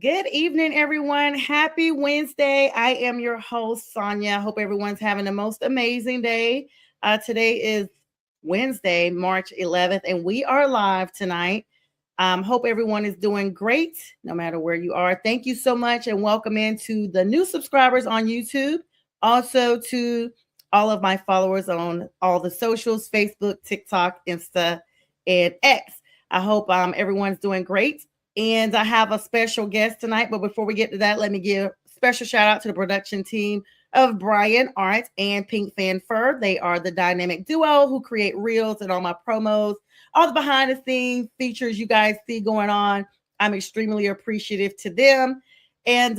Good evening, everyone. Happy Wednesday. I am your host, Sonja. Hope everyone's having the most amazing day. Today is Wednesday, March 11th, and we are live tonight. Hope everyone is doing great, no matter where you are. Thank you so much, and welcome into the new subscribers on YouTube. Also, to all of my followers on all the socials Facebook, TikTok, Insta, and X. I hope everyone's doing great. And I have a special guest tonight. But before we get to that, let me give a special shout out to the production team of Brian Art and Pink Fan Fur. They are the dynamic duo who create reels and all my promos, all the behind the scenes features you guys see going on. I'm extremely appreciative to them. And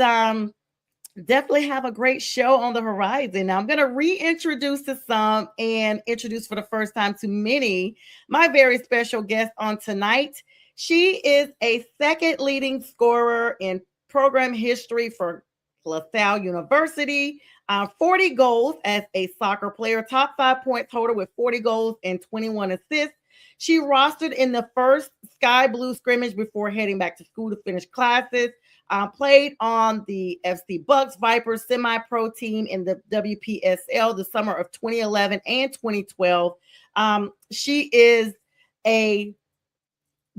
definitely have a great show on the horizon. Now, I'm going to reintroduce to some and introduce for the first time to many my very special guest on tonight. She is a second leading scorer in program history for LaSalle University. 40 goals as a soccer player, top 5 point total with 40 goals and 21 assists. She rostered in the first Sky Blue scrimmage before heading back to school to finish classes. Played on the FC Bucks Vipers semi-pro team in the WPSL the summer of 2011 and 2012. She is a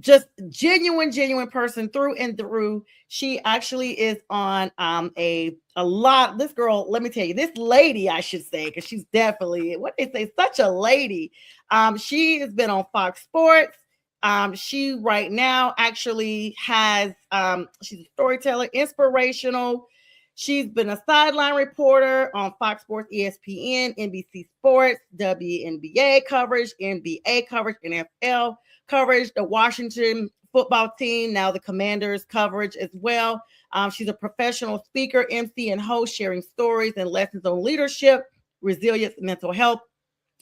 just genuine person through and through. She actually is on a lot. This girl, let me tell you, this lady, I should say, because she's definitely what they say, such a lady. She has been on Fox Sports. She right now actually has she's a storyteller, inspirational. She's been a sideline reporter on Fox Sports, ESPN, NBC Sports, WNBA coverage, NBA coverage, NFL coverage, the Washington football team, now the Commanders coverage as well. She's a professional speaker, MC, and host, sharing stories and lessons on leadership, resilience, mental health,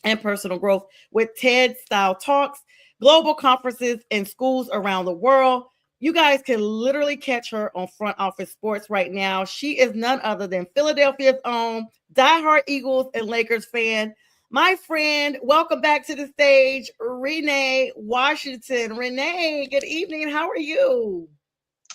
and personal growth with TED style talks, global conferences, and schools around the world. You guys can literally catch her on Front Office Sports right now. She is none other than Philadelphia's own diehard Eagles and Lakers fan. My friend, welcome back to the stage, Renee Washington. Renee, good evening. How are you?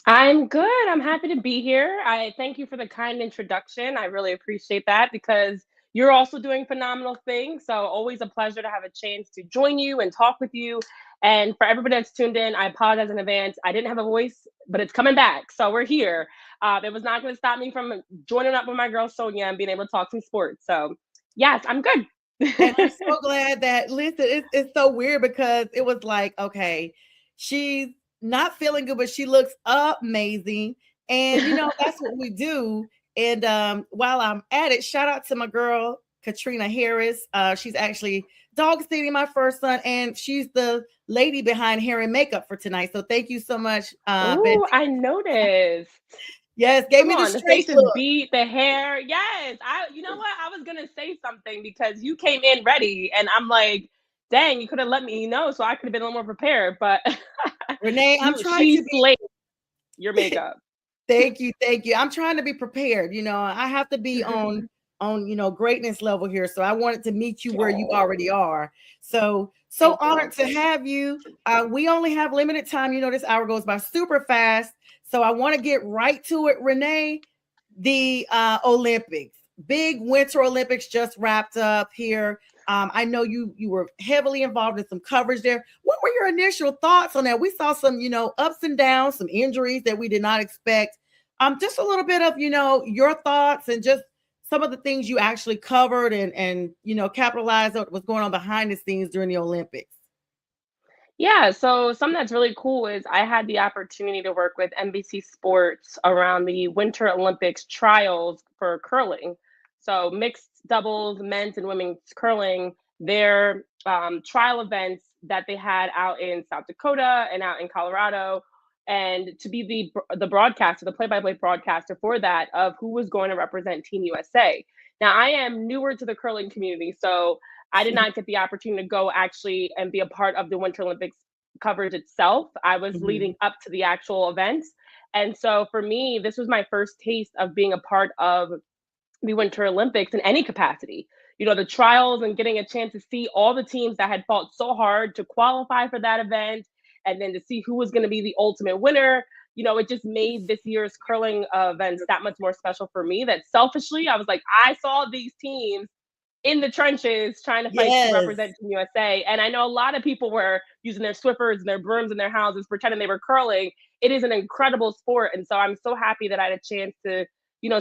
I'm good. I'm happy to be here. I thank you for the kind introduction. I really appreciate that because you're also doing phenomenal things. So, always a pleasure to have a chance to join you and talk with you. And for everybody that's tuned in, I apologize in advance. I didn't have a voice, but it's coming back. So, we're here. It was not going to stop me from joining up with my girl Sonja and being able to talk some sports. So, yes, I'm good. And I'm so glad that, listen, it's so weird because it was like, okay, she's not feeling good, but she looks amazing. And, that's what we do. And while I'm at it, shout out to my girl, Katrina Harris. She's actually dog sitting my first son, and she's the lady behind hair and makeup for tonight. So thank you so much, Betty. Oh, I noticed. Yes, gave Come me the on, the straight face is look. beat, the hair. Yes. You know what? I was gonna say something because you came in ready and I'm like, dang, you could have let me know so I could have been a little more prepared. But Renee, I'm trying she to be. slayed your makeup. Thank you, thank you. I'm trying to be prepared. I have to be on greatness level here. So I wanted to meet you where you Oh, already are. So thank you. honored to have you. We only have limited time. This hour goes by super fast. So I want to get right to it, Renee. The Olympics, big Winter Olympics just wrapped up here. I know you were heavily involved in some coverage there. What were your initial thoughts on that? We saw some, ups and downs, some injuries that we did not expect. Just a little bit of, your thoughts and just some of the things you actually covered and capitalized on what was going on behind the scenes during the Olympics. Yeah, so something that's really cool is I had the opportunity to work with NBC Sports around the Winter Olympics trials for curling. So mixed doubles, men's and women's curling, their trial events that they had out in South Dakota and out in Colorado, and to be the broadcaster, the play-by-play broadcaster for that of who was going to represent Team USA. Now I am newer to the curling community, so I did not get the opportunity to go actually and be a part of the Winter Olympics coverage itself. I was Mhm. leading up to the actual events. And so for me, this was my first taste of being a part of the Winter Olympics in any capacity. The trials and getting a chance to see all the teams that had fought so hard to qualify for that event and then to see who was going to be the ultimate winner. it just made this year's curling events that much more special for me. That selfishly, I was like, I saw these teams in the trenches trying to fight to Yes. represent Team USA. And I know a lot of people were using their Swiffers and their brooms in their houses, pretending they were curling. It is an incredible sport. And so I'm so happy that I had a chance to,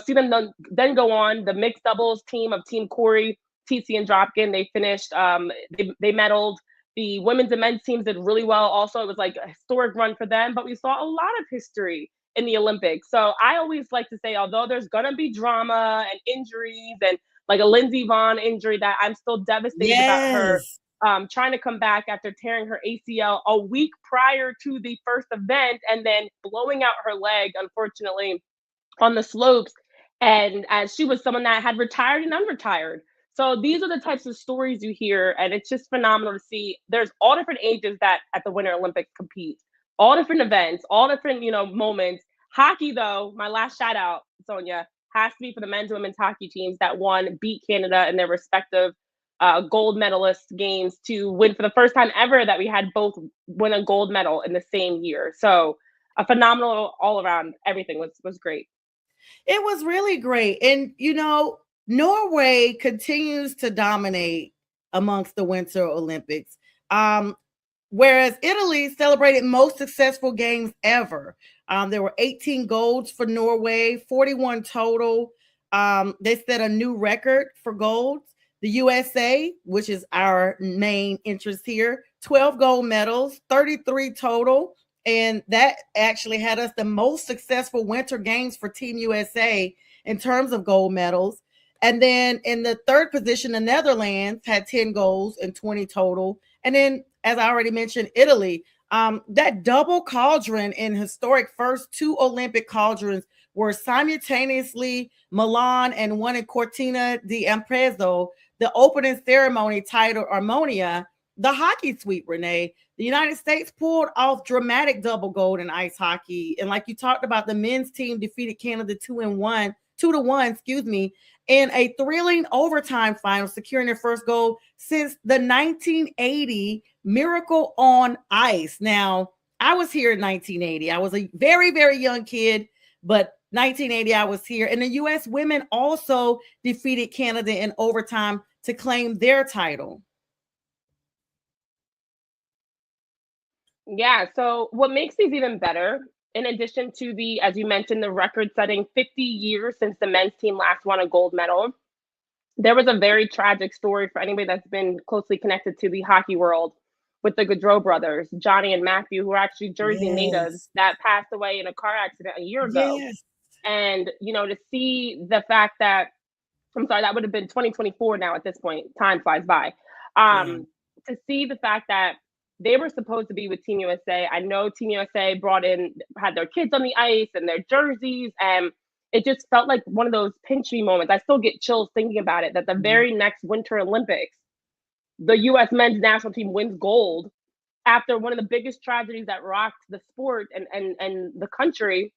see them then go on. The mixed doubles team of Team Corey, TC, and Dropkin, they finished, they medaled. The women's and men's teams did really well. Also, it was like a historic run for them, but we saw a lot of history in the Olympics. So I always like to say, although there's going to be drama and injuries and like a Lindsey Vonn injury, that I'm still devastated about her Yes. trying to come back after tearing her ACL a week prior to the first event and then blowing out her leg, unfortunately, on the slopes. And as she was someone that had retired and unretired. So these are the types of stories you hear, and it's just phenomenal to see. There's all different ages that at the Winter Olympics compete, all different events, all different, moments. Hockey, though, my last shout out, Sonja, has to be for the men's and women's hockey teams that beat Canada in their respective gold medalist games to win for the first time ever that we had both win a gold medal in the same year. So a phenomenal all around, everything was great. It was really great. And, Norway continues to dominate amongst the Winter Olympics. Whereas Italy celebrated most successful games ever. There were 18 golds for Norway, 41 total. They set a new record for golds. The USA, which is our main interest here, 12 gold medals, 33 total. And that actually had us the most successful Winter Games for Team USA in terms of gold medals. And then in the third position, the Netherlands had 10 golds and 20 total. And then, as I already mentioned, Italy, that double cauldron in historic first two Olympic cauldrons were simultaneously Milan and one in Cortina d'Ampezzo, the opening ceremony titled Armonia, the hockey sweep, Renee. The United States pulled off dramatic double gold in ice hockey. And like you talked about, the men's team defeated Canada 2-1, in a thrilling overtime final, securing their first goal since the 1980 Miracle on Ice. Now, I was here in 1980. I was a very, very young kid, but 1980, I was here. And the U.S. women also defeated Canada in overtime to claim their title. Yeah. So what makes these even better, in addition to the, as you mentioned, the record-setting 50 years since the men's team last won a gold medal, there was a very tragic story for anybody that's been closely connected to the hockey world with the Gaudreau brothers, Johnny and Matthew, who are actually Jersey natives Yes. that passed away in a car accident a year ago. Yes. And, to see the fact that, I'm sorry, that would have been 2024 now at this point. Time flies by. Yeah. To see the fact that they were supposed to be with Team USA. I know Team USA had their kids on the ice and their jerseys, and it just felt like one of those pinch me moments. I still get chills thinking about it, that the very next Winter Olympics, the US men's national team wins gold after one of the biggest tragedies that rocked the sport and the country,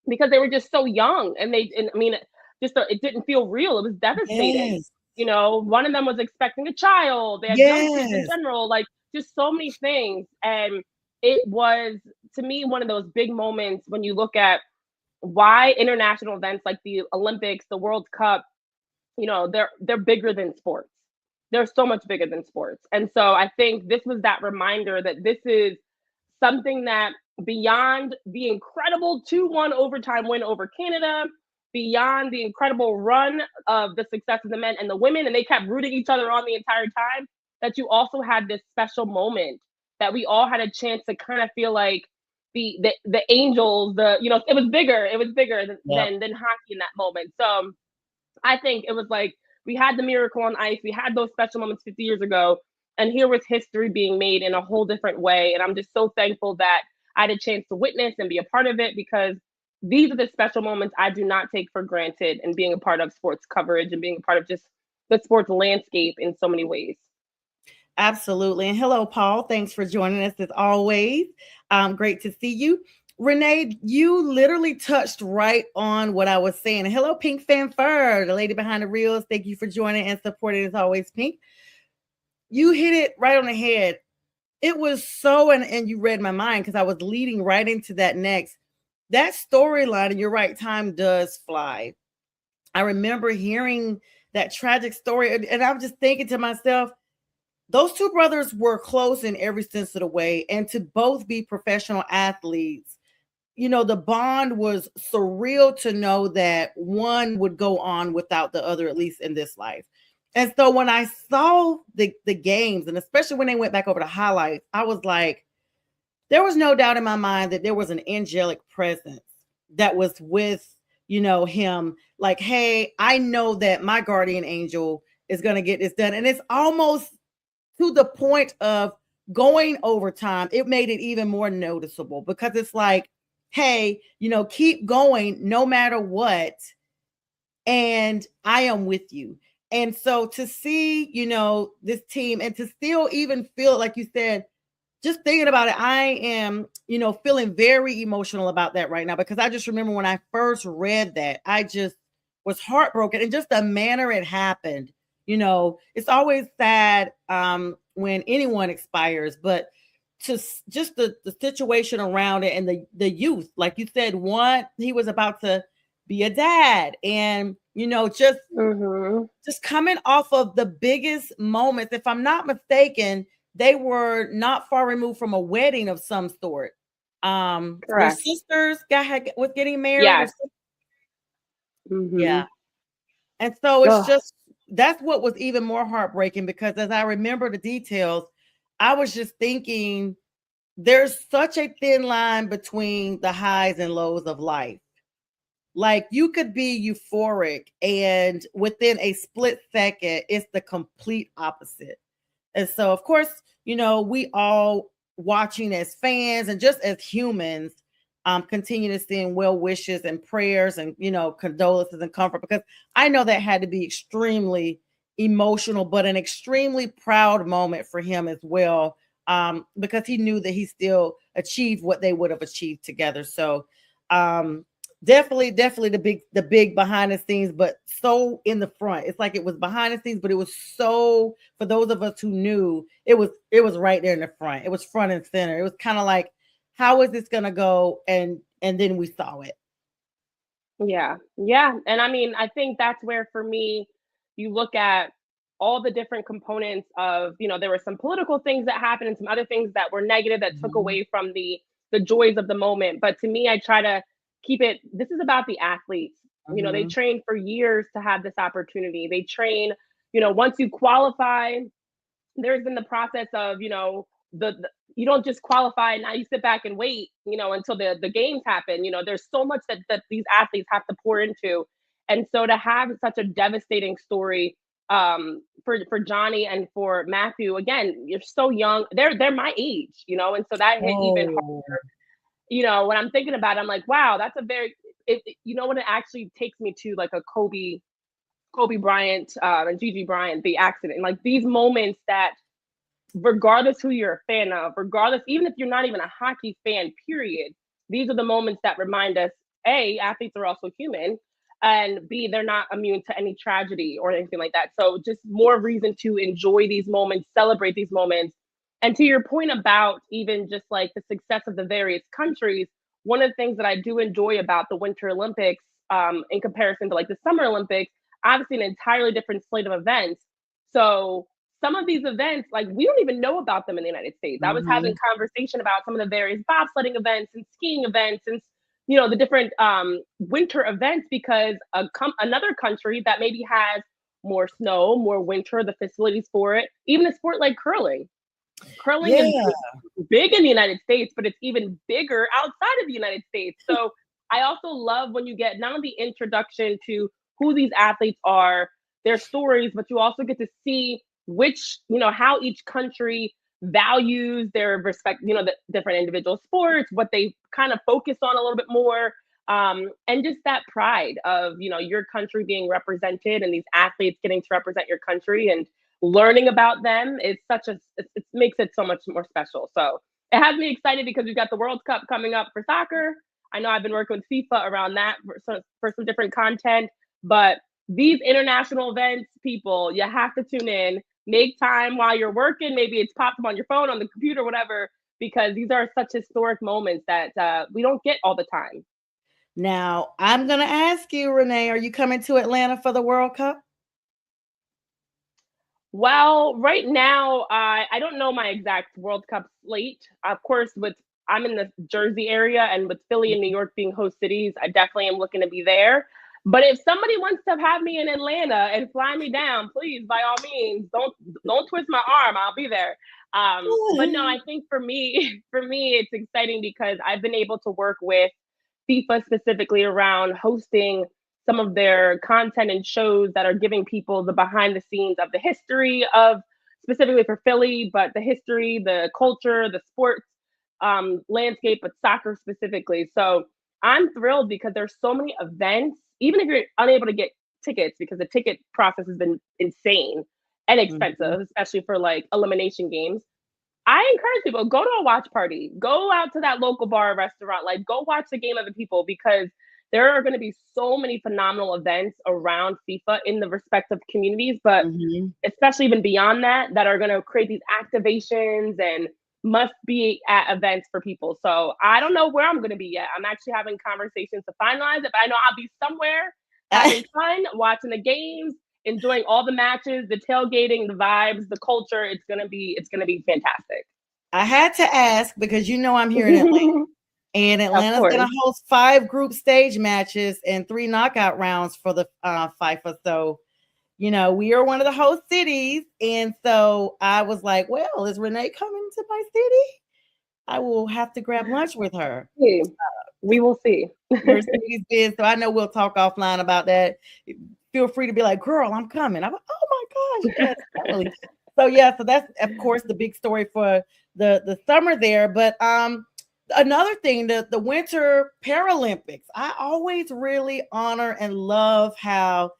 because they were just so young and it didn't feel real. It was devastating. Yes. One of them was expecting a child. They had young kids in Yes. general, like just so many things. And it was, to me, one of those big moments when you look at why international events like the Olympics, the World Cup, they're bigger than sports. They're so much bigger than sports. And so I think this was that reminder that this is something that, beyond the incredible 2-1 overtime win over Canada, beyond the incredible run of the success of the men and the women, and they kept rooting each other on the entire time, that you also had this special moment that we all had a chance to kind of feel like the angels, it was bigger. It was bigger than hockey in that moment. So I think it was like we had the Miracle on Ice, we had those special moments 50 years ago, and here was history being made in a whole different way. And I'm just so thankful that I had a chance to witness and be a part of it, because these are the special moments I do not take for granted in being a part of sports coverage and being a part of just the sports landscape in so many ways. Absolutely. And hello, Paul. Thanks for joining us as always. Great to see you. Renee, you literally touched right on what I was saying. Hello, Pink Fanfare, the lady behind the reels. Thank you for joining and supporting as always, Pink. You hit it right on the head. It was so, and you read my mind because I was leading right into that next. that storyline, and you're right, time does fly. I remember hearing that tragic story, and I was just thinking to myself, those two brothers were close in every sense of the way, and to both be professional athletes, the bond was surreal to know that one would go on without the other, at least in this life. And so when I saw the games, and especially when they went back over the highlights, I was like, there was no doubt in my mind that there was an angelic presence that was with, him. Like, hey, I know that my guardian angel is going to get this done. And it's almost to the point of going overtime. It made it even more noticeable because it's like, hey, keep going no matter what. And I am with you. And so to see, this team and to still even feel like you said, just thinking about it, I am, feeling very emotional about that right now because I just remember when I first read that, I just was heartbroken and just the manner it happened. It's always sad when anyone expires, but just the situation around it and the youth, like you said, one, he was about to be a dad and, Mm-hmm. just coming off of the biggest moments, if I'm not mistaken, they were not far removed from a wedding of some sort. Their Correct. sisters was getting married, Yes. Mm-hmm. yeah. And so it's Ugh. just that's what was even more heartbreaking because as I remember the details, I was just thinking there's such a thin line between the highs and lows of life. Like you could be euphoric and within a split second, it's the complete opposite. And so, of course, we all watching as fans and just as humans, continue to send well wishes and prayers and, condolences and comfort because I know that had to be extremely emotional, but an extremely proud moment for him as well, because he knew that he still achieved what they would have achieved together. So, um, definitely the big behind the scenes, but so in the front. It's like it was behind the scenes, but it was so for those of us who knew it was right there in the front. It was front and center. It was kind of like, how is this gonna go? And then we saw it. Yeah. Yeah. And I mean, I think that's where for me, you look at all the different components of, there were some political things that happened and some other things that were negative that took Mhm, away from the joys of the moment. But to me, I try to keep it this is about the athletes. They mhm. train for years to have this opportunity. They train, once you qualify, there's been the process of the you don't just qualify and now you sit back and wait until the games happen. There's so much that these athletes have to pour into, and so to have such a devastating story for Johnny and for Matthew, again, you're so young, they're my age, and so that hit even Oh, when I'm thinking about it. I'm like, wow, that's a very when it actually takes me to like a Kobe Bryant and Gigi Bryant, the accident, like these moments that regardless who you're a fan of, regardless, even if you're not even a hockey fan, period, these are the moments that remind us, A, athletes are also human, and B, they're not immune to any tragedy or anything like that. So just more reason to enjoy these moments, celebrate these moments. And to your point about even just like the success of the various countries, one of the things that I do enjoy about the Winter Olympics, in comparison to like the Summer Olympics, obviously an entirely different slate of events. So some of these events, like we don't even know about them in the United States. I was having mhm. conversation about some of the various bobsledding events and skiing events and the different winter events because another country that maybe has more snow, more winter, the facilities for it, even a sport like curling. Curling Yeah. is big in the United States, but it's even bigger outside of the United States. So I also love when you get not only the introduction to who these athletes are, their stories, but you also get to see how each country values their respect, the different individual sports, what they kind of focus on a little bit more. And just that pride of, your country being represented and these athletes getting to represent your country and learning about them is it makes it so much more special. So it has me excited because we've got the World Cup coming up for soccer. I know I've been working with FIFA around that for some different content, but these international events, people, you have to tune in, make time while you're working. Maybe it's popped up on your phone, on the computer, whatever, because these are such historic moments that we don't get all the time. Now, I'm going to ask you, Renee, are you coming to Atlanta for the World Cup? Well, right now, I don't know my exact World Cup slate. Of course, with I'm in the Jersey area, and with Philly and New York being host cities, I definitely am looking to be there. But if somebody wants to have me in Atlanta and fly me down, please, by all means, don't twist my arm. I'll be there. But no, I think for me, for me, it's exciting because I've been able to work with FIFA specifically around hosting some of their content and shows that are giving people the behind the scenes of the history of, specifically for Philly, but the history, the culture, the sports landscape, but soccer specifically. So I'm thrilled because there's so many events, even if you're unable to get tickets, because the ticket process has been insane and Mhm. expensive, especially for like elimination games. I encourage people, go to a watch party, go out to that local bar or restaurant, like go watch the game of the people, because there are going to be so many phenomenal events around FIFA in the respective communities, but Mhm. especially even beyond that, that are going to create these activations and must be at events for people. So I don't know where I'm going to be yet. I'm actually having conversations to finalize it, but I know I'll be somewhere having fun, watching the games, enjoying all the matches, the tailgating, the vibes, the culture. It's gonna be fantastic. I had to ask because I'm here in Atlanta, and Of Atlanta's going course. to host 5 group stage matches and 3 knockout rounds for the FIFA. So, we are one of the host cities, and so I was like, "Well, is Renee coming to my city? I will have to grab lunch with her." See. We will see. Mercedes Benz. So I know we'll talk offline about that. Feel free to be like, "Girl, I'm coming." I'm like, "Oh my gosh, yes, definitely." So yeah, so that's of course the big story for the summer there. But another thing, the Winter Paralympics. I always really honor and love how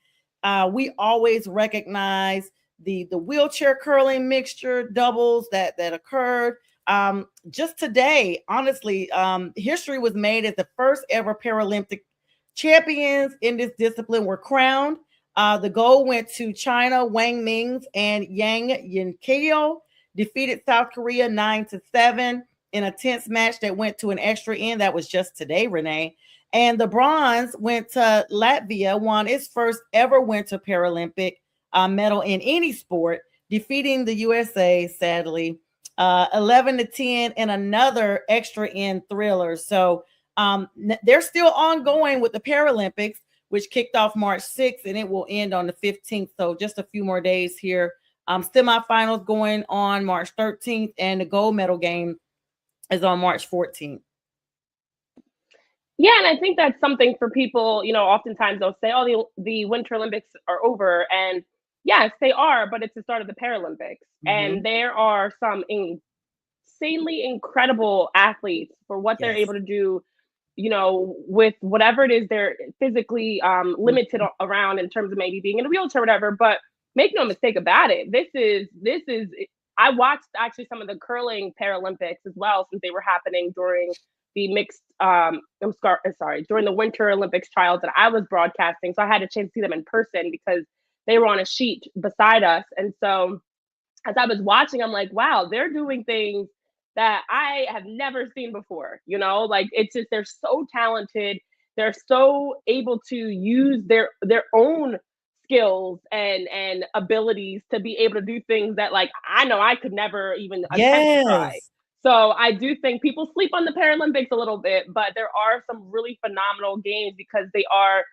we always recognize the wheelchair curling mixture doubles that occurred. Just today, honestly, history was made as the first ever Paralympic champions in this discipline were crowned. The gold went to China. Wang Mings and Yang Yinkyo defeated South Korea 9-7 in a tense match that went to an extra end. That was just today, Renee. And the bronze went to Latvia, won its first ever Winter Paralympic medal in any sport, defeating the USA, sadly, 11-10 in another extra end thriller. So they're still ongoing with the Paralympics, which kicked off March 6th and it will end on the 15th. So just a few more days here. Semifinals going on March 13th, and the gold medal game is on March 14th. Yeah, and I think that's something for people. Oftentimes they'll say, "Oh, the Winter Olympics are over," and yes, they are, but it's the start of the Paralympics, and Mm-hmm. there are some insanely incredible athletes for what they're able Yes. to do. With whatever it is they're physically limited Mhm. around in terms of maybe being in a wheelchair, or whatever. But make no mistake about it, this is. I watched actually some of the curling Paralympics as well, since they were happening during the mixed. Sorry, during the Winter Olympics trials that I was broadcasting, so I had a chance to see them in person because they were on a sheet beside us, and so as I was watching, I'm like, wow, they're doing things that I have never seen before. Like it's just they're so talented. They're so able to use their own skills and abilities to be able to do things that like I know I could never even attempt to try. Yes. So I do think people sleep on the Paralympics a little bit, but there are some really phenomenal games because they are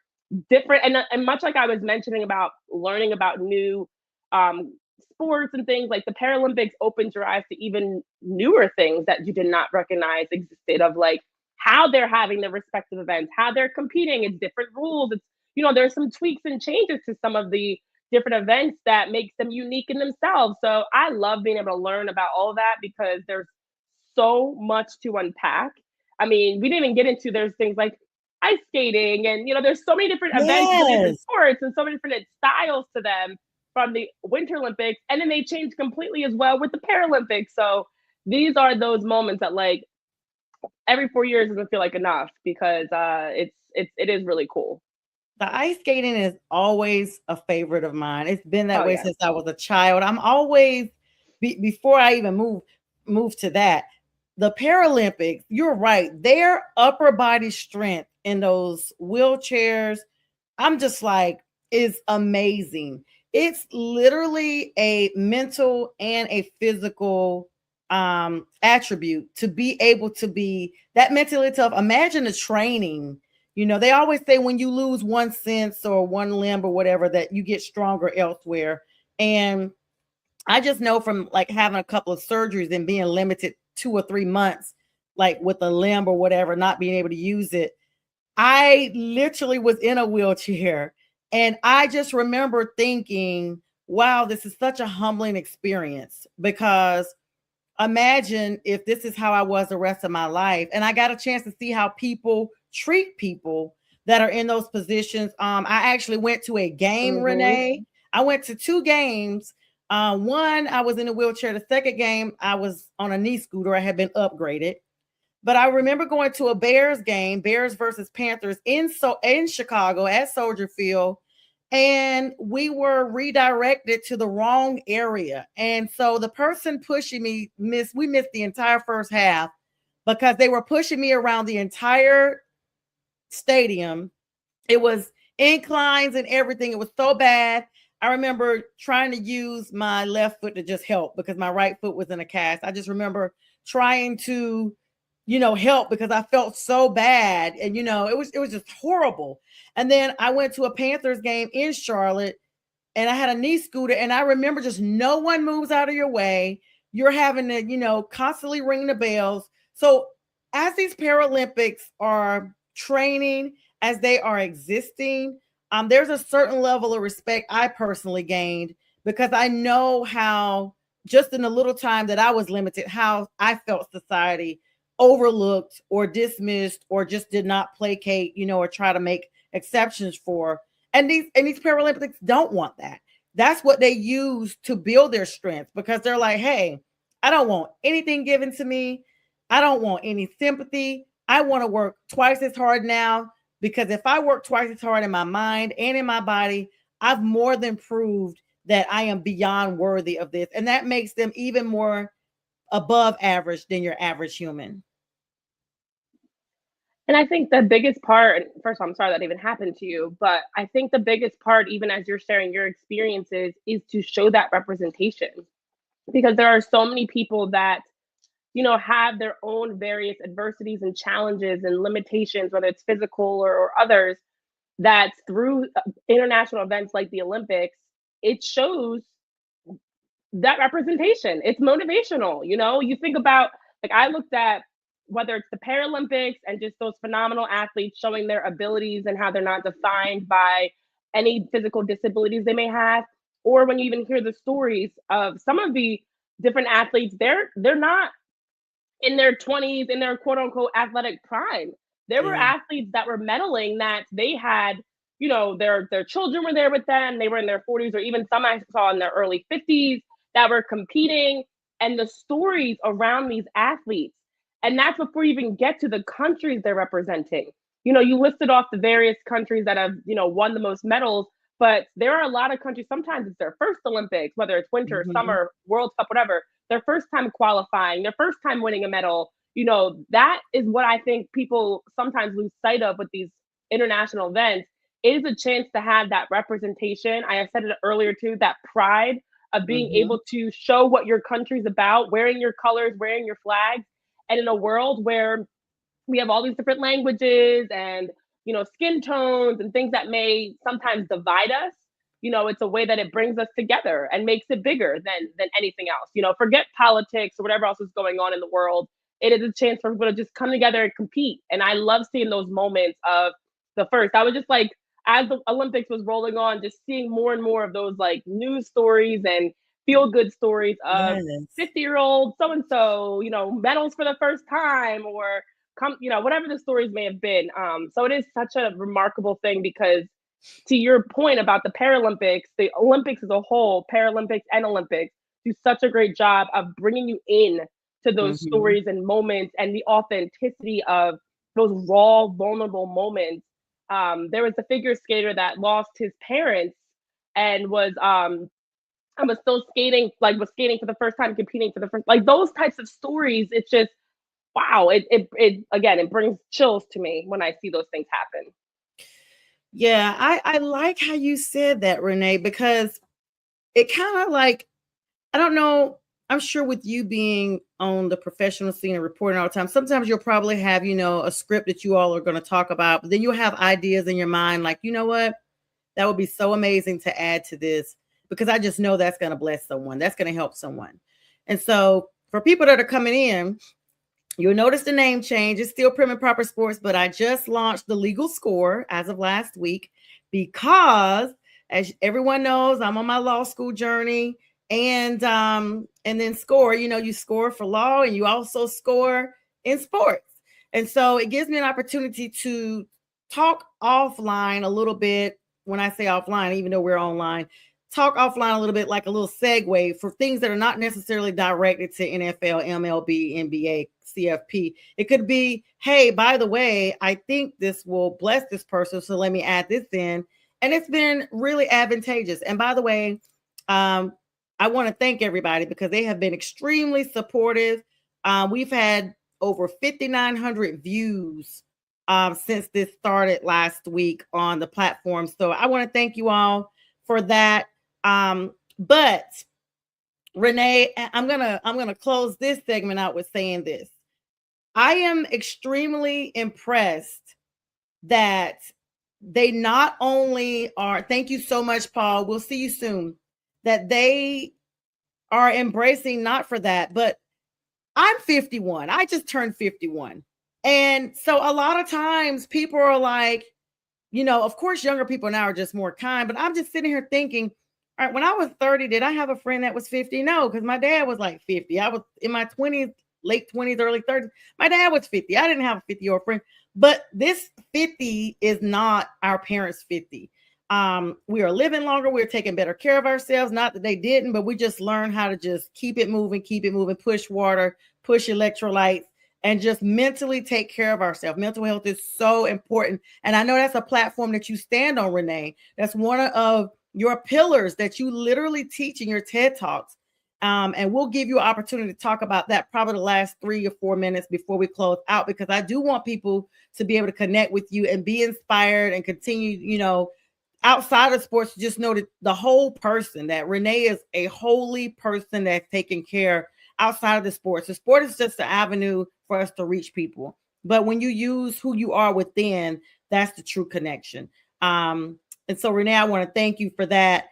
different, and much like I was mentioning about learning about new um, sports and things, like the Paralympics opens your eyes to even newer things that you did not recognize existed, of like how they're having their respective events, how they're competing. It's different rules. There's some tweaks and changes to some of the different events that makes them unique in themselves. So I love being able to learn about all of that because there's so much to unpack. I mean, we didn't even get into there's things like ice skating, and there's so many different events, so many different Yes. sports, and so many different styles to them from the Winter Olympics, and then they changed completely as well with the Paralympics. So these are those moments that like every 4 years doesn't feel like enough because it is really cool. The ice skating is always a favorite of mine. It's been that Oh way yeah. since I was a child. I'm always before I even moved to that. the Paralympics, you're right. Their upper body strength in those wheelchairs, I'm just like, is amazing. It's literally a mental and a physical attribute to be able to be that mentally tough. Imagine the training. They always say when you lose one sense or one limb or whatever, that you get stronger elsewhere. And I just know from like having a couple of surgeries and being limited 2 or 3 months, like with a limb or whatever, not being able to use it. I literally was in a wheelchair, and I just remember thinking, wow, this is such a humbling experience, because imagine if this is how I was the rest of my life. And I got a chance to see how people treat people that are in those positions. I actually went to a game, Mm-hmm. Renee. I went to 2 games. One, I was in a wheelchair. The second game, I was on a knee scooter. I had been upgraded. But I remember going to a Bears game, Bears versus Panthers in Chicago at Soldier Field, and we were redirected to the wrong area. And so the person pushing me we missed the entire first half because they were pushing me around the entire stadium. It was inclines and everything. It was so bad. I remember trying to use my left foot to just help because my right foot was in a cast. I just remember trying to, help because I felt so bad. And it was just horrible. And then I went to a Panthers game in Charlotte, and I had a knee scooter, and I remember just no one moves out of your way. You're having to, constantly ring the bells. So as these Paralympics are training, as they are existing, there's a certain level of respect I personally gained because I know how, just in the little time that I was limited, how I felt society overlooked or dismissed or just did not placate, or try to make exceptions for. And these Paralympics don't want that. That's what they use to build their strength, because they're like, hey, I don't want anything given to me. I don't want any sympathy. I want to work twice as hard now, because if I work twice as hard in my mind and in my body, I've more than proved that I am beyond worthy of this. And that makes them even more above average than your average human. And I think the biggest part, first of all, I'm sorry that even happened to you, but I think the biggest part, even as you're sharing your experiences, is to show that representation. Because there are so many people that, have their own various adversities and challenges and limitations, whether it's physical or others, that through international events like the Olympics, it shows that representation. It's motivational. You think about, like, I looked at whether it's the Paralympics and just those phenomenal athletes showing their abilities and how they're not defined by any physical disabilities they may have, or when you even hear the stories of some of the different athletes, they're not in their 20s, in their quote unquote athletic prime. There were Yeah. athletes that were medaling that they had, their children were there with them. They were in their 40s, or even some I saw in their early 50s that were competing. And the stories around these athletes, and that's before you even get to the countries they're representing. You listed off the various countries that have, won the most medals, but there are a lot of countries, sometimes it's their first Olympics, whether it's winter, Mhm. summer, World Cup, whatever, their first time qualifying, their first time winning a medal. That is what I think people sometimes lose sight of with these international events. It is a chance to have that representation. I have said it earlier too, that pride of being Mhm. able to show what your country's about, wearing your colors, wearing your flags. And in a world where we have all these different languages and skin tones and things that may sometimes divide us, it's a way that it brings us together and makes it bigger than anything else. Forget politics or whatever else is going on in the world. It is a chance for people to just come together and compete, and I love seeing those moments of the first. I was just like, as the Olympics was rolling on, just seeing more and more of those like news stories and feel good stories of Yes. 50-year-old so and so, medals for the first time, or whatever the stories may have been. So it is such a remarkable thing because, to your point about the Paralympics, the Olympics as a whole, Paralympics and Olympics, do such a great job of bringing you in to those Mhm. stories and moments and the authenticity of those raw, vulnerable moments. There was a figure skater that lost his parents and was still skating, like was skating for the first time, competing for the first, like those types of stories. It's just wow, it again, it brings chills to me when I see those things happen. Yeah, I like how you said that, Renee, because it kind of like, I don't know. I'm sure with you being on the professional scene and reporting all the time, sometimes you'll probably have, a script that you all are going to talk about, but then you'll have ideas in your mind like, you know what? That would be so amazing to add to this because I just know that's going to bless someone. That's going to help someone. And so for people that are coming in, you'll notice the name change. It's still Prim and Proper Sports, but I just launched the legal score as of last week because, as everyone knows, I'm on my law school journey, and then score. You score for law, and you also score in sports, and so it gives me an opportunity to talk offline a little bit. When I say offline, even though we're online, talk offline a little bit, like a little segue for things that are not necessarily directed to NFL, MLB, NBA, CFP. It could be, hey, by the way, I think this will bless this person, so let me add this in. And it's been really advantageous. And by the way, I want to thank everybody because they have been extremely supportive. We've had over 5,900 views since this started last week on the platform. So I want to thank you all for that. But Renee, I'm gonna close this segment out with saying this. I am extremely impressed that they not only are, thank you so much, Paul. We'll see you soon. That they are embracing not for that, but I'm 51. I just turned 51. And so a lot of times people are like, of course, younger people now are just more kind, but I'm just sitting here thinking, all right, when I was 30, did I have a friend that was 50? No, because my dad was like 50. I was in my 20s, late 20s, early 30s. My dad was 50. I didn't have a 50-year-old friend, but this 50 is not our parents' 50. We are living longer. We're taking better care of ourselves. Not that they didn't, but we just learned how to just keep it moving, push water, push electrolytes, and just mentally take care of ourselves. Mental health is so important. And I know that's a platform that you stand on, Renee. That's one of your pillars that you literally teach in your TED Talks. And we'll give you an opportunity to talk about that probably the last 3 or 4 minutes before we close out, because I do want people to be able to connect with you and be inspired and continue, outside of sports, just know that the whole person, that Renee is a holy person that's taking care outside of the sports. The sport is just an avenue for us to reach people. But when you use who you are within, that's the true connection. And so, Renee, I want to thank you for that.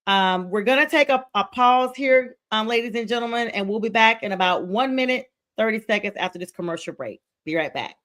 We're going to take a pause here, ladies and gentlemen, and we'll be back in about 1 minute, 30 seconds after this commercial break. Be right back.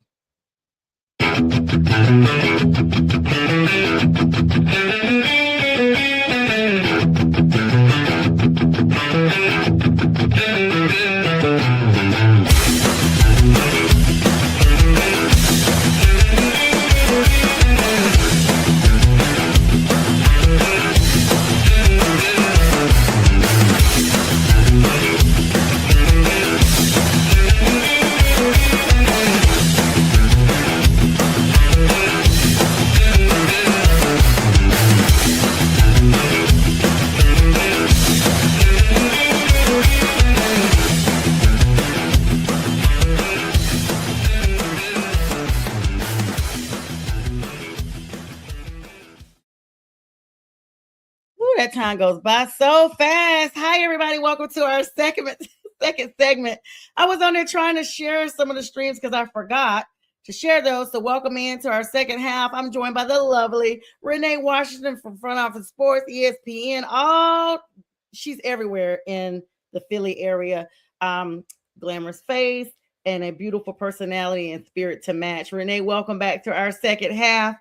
That time goes by so fast. Hi, everybody. Welcome to our second segment. I was on there trying to share some of the streams because I forgot to share those. So welcome into our second half. I'm joined by the lovely Renee Washington from Front Office Sports, ESPN. She's everywhere in the Philly area. Glamorous face and a beautiful personality and spirit to match. Renee, welcome back to our second half.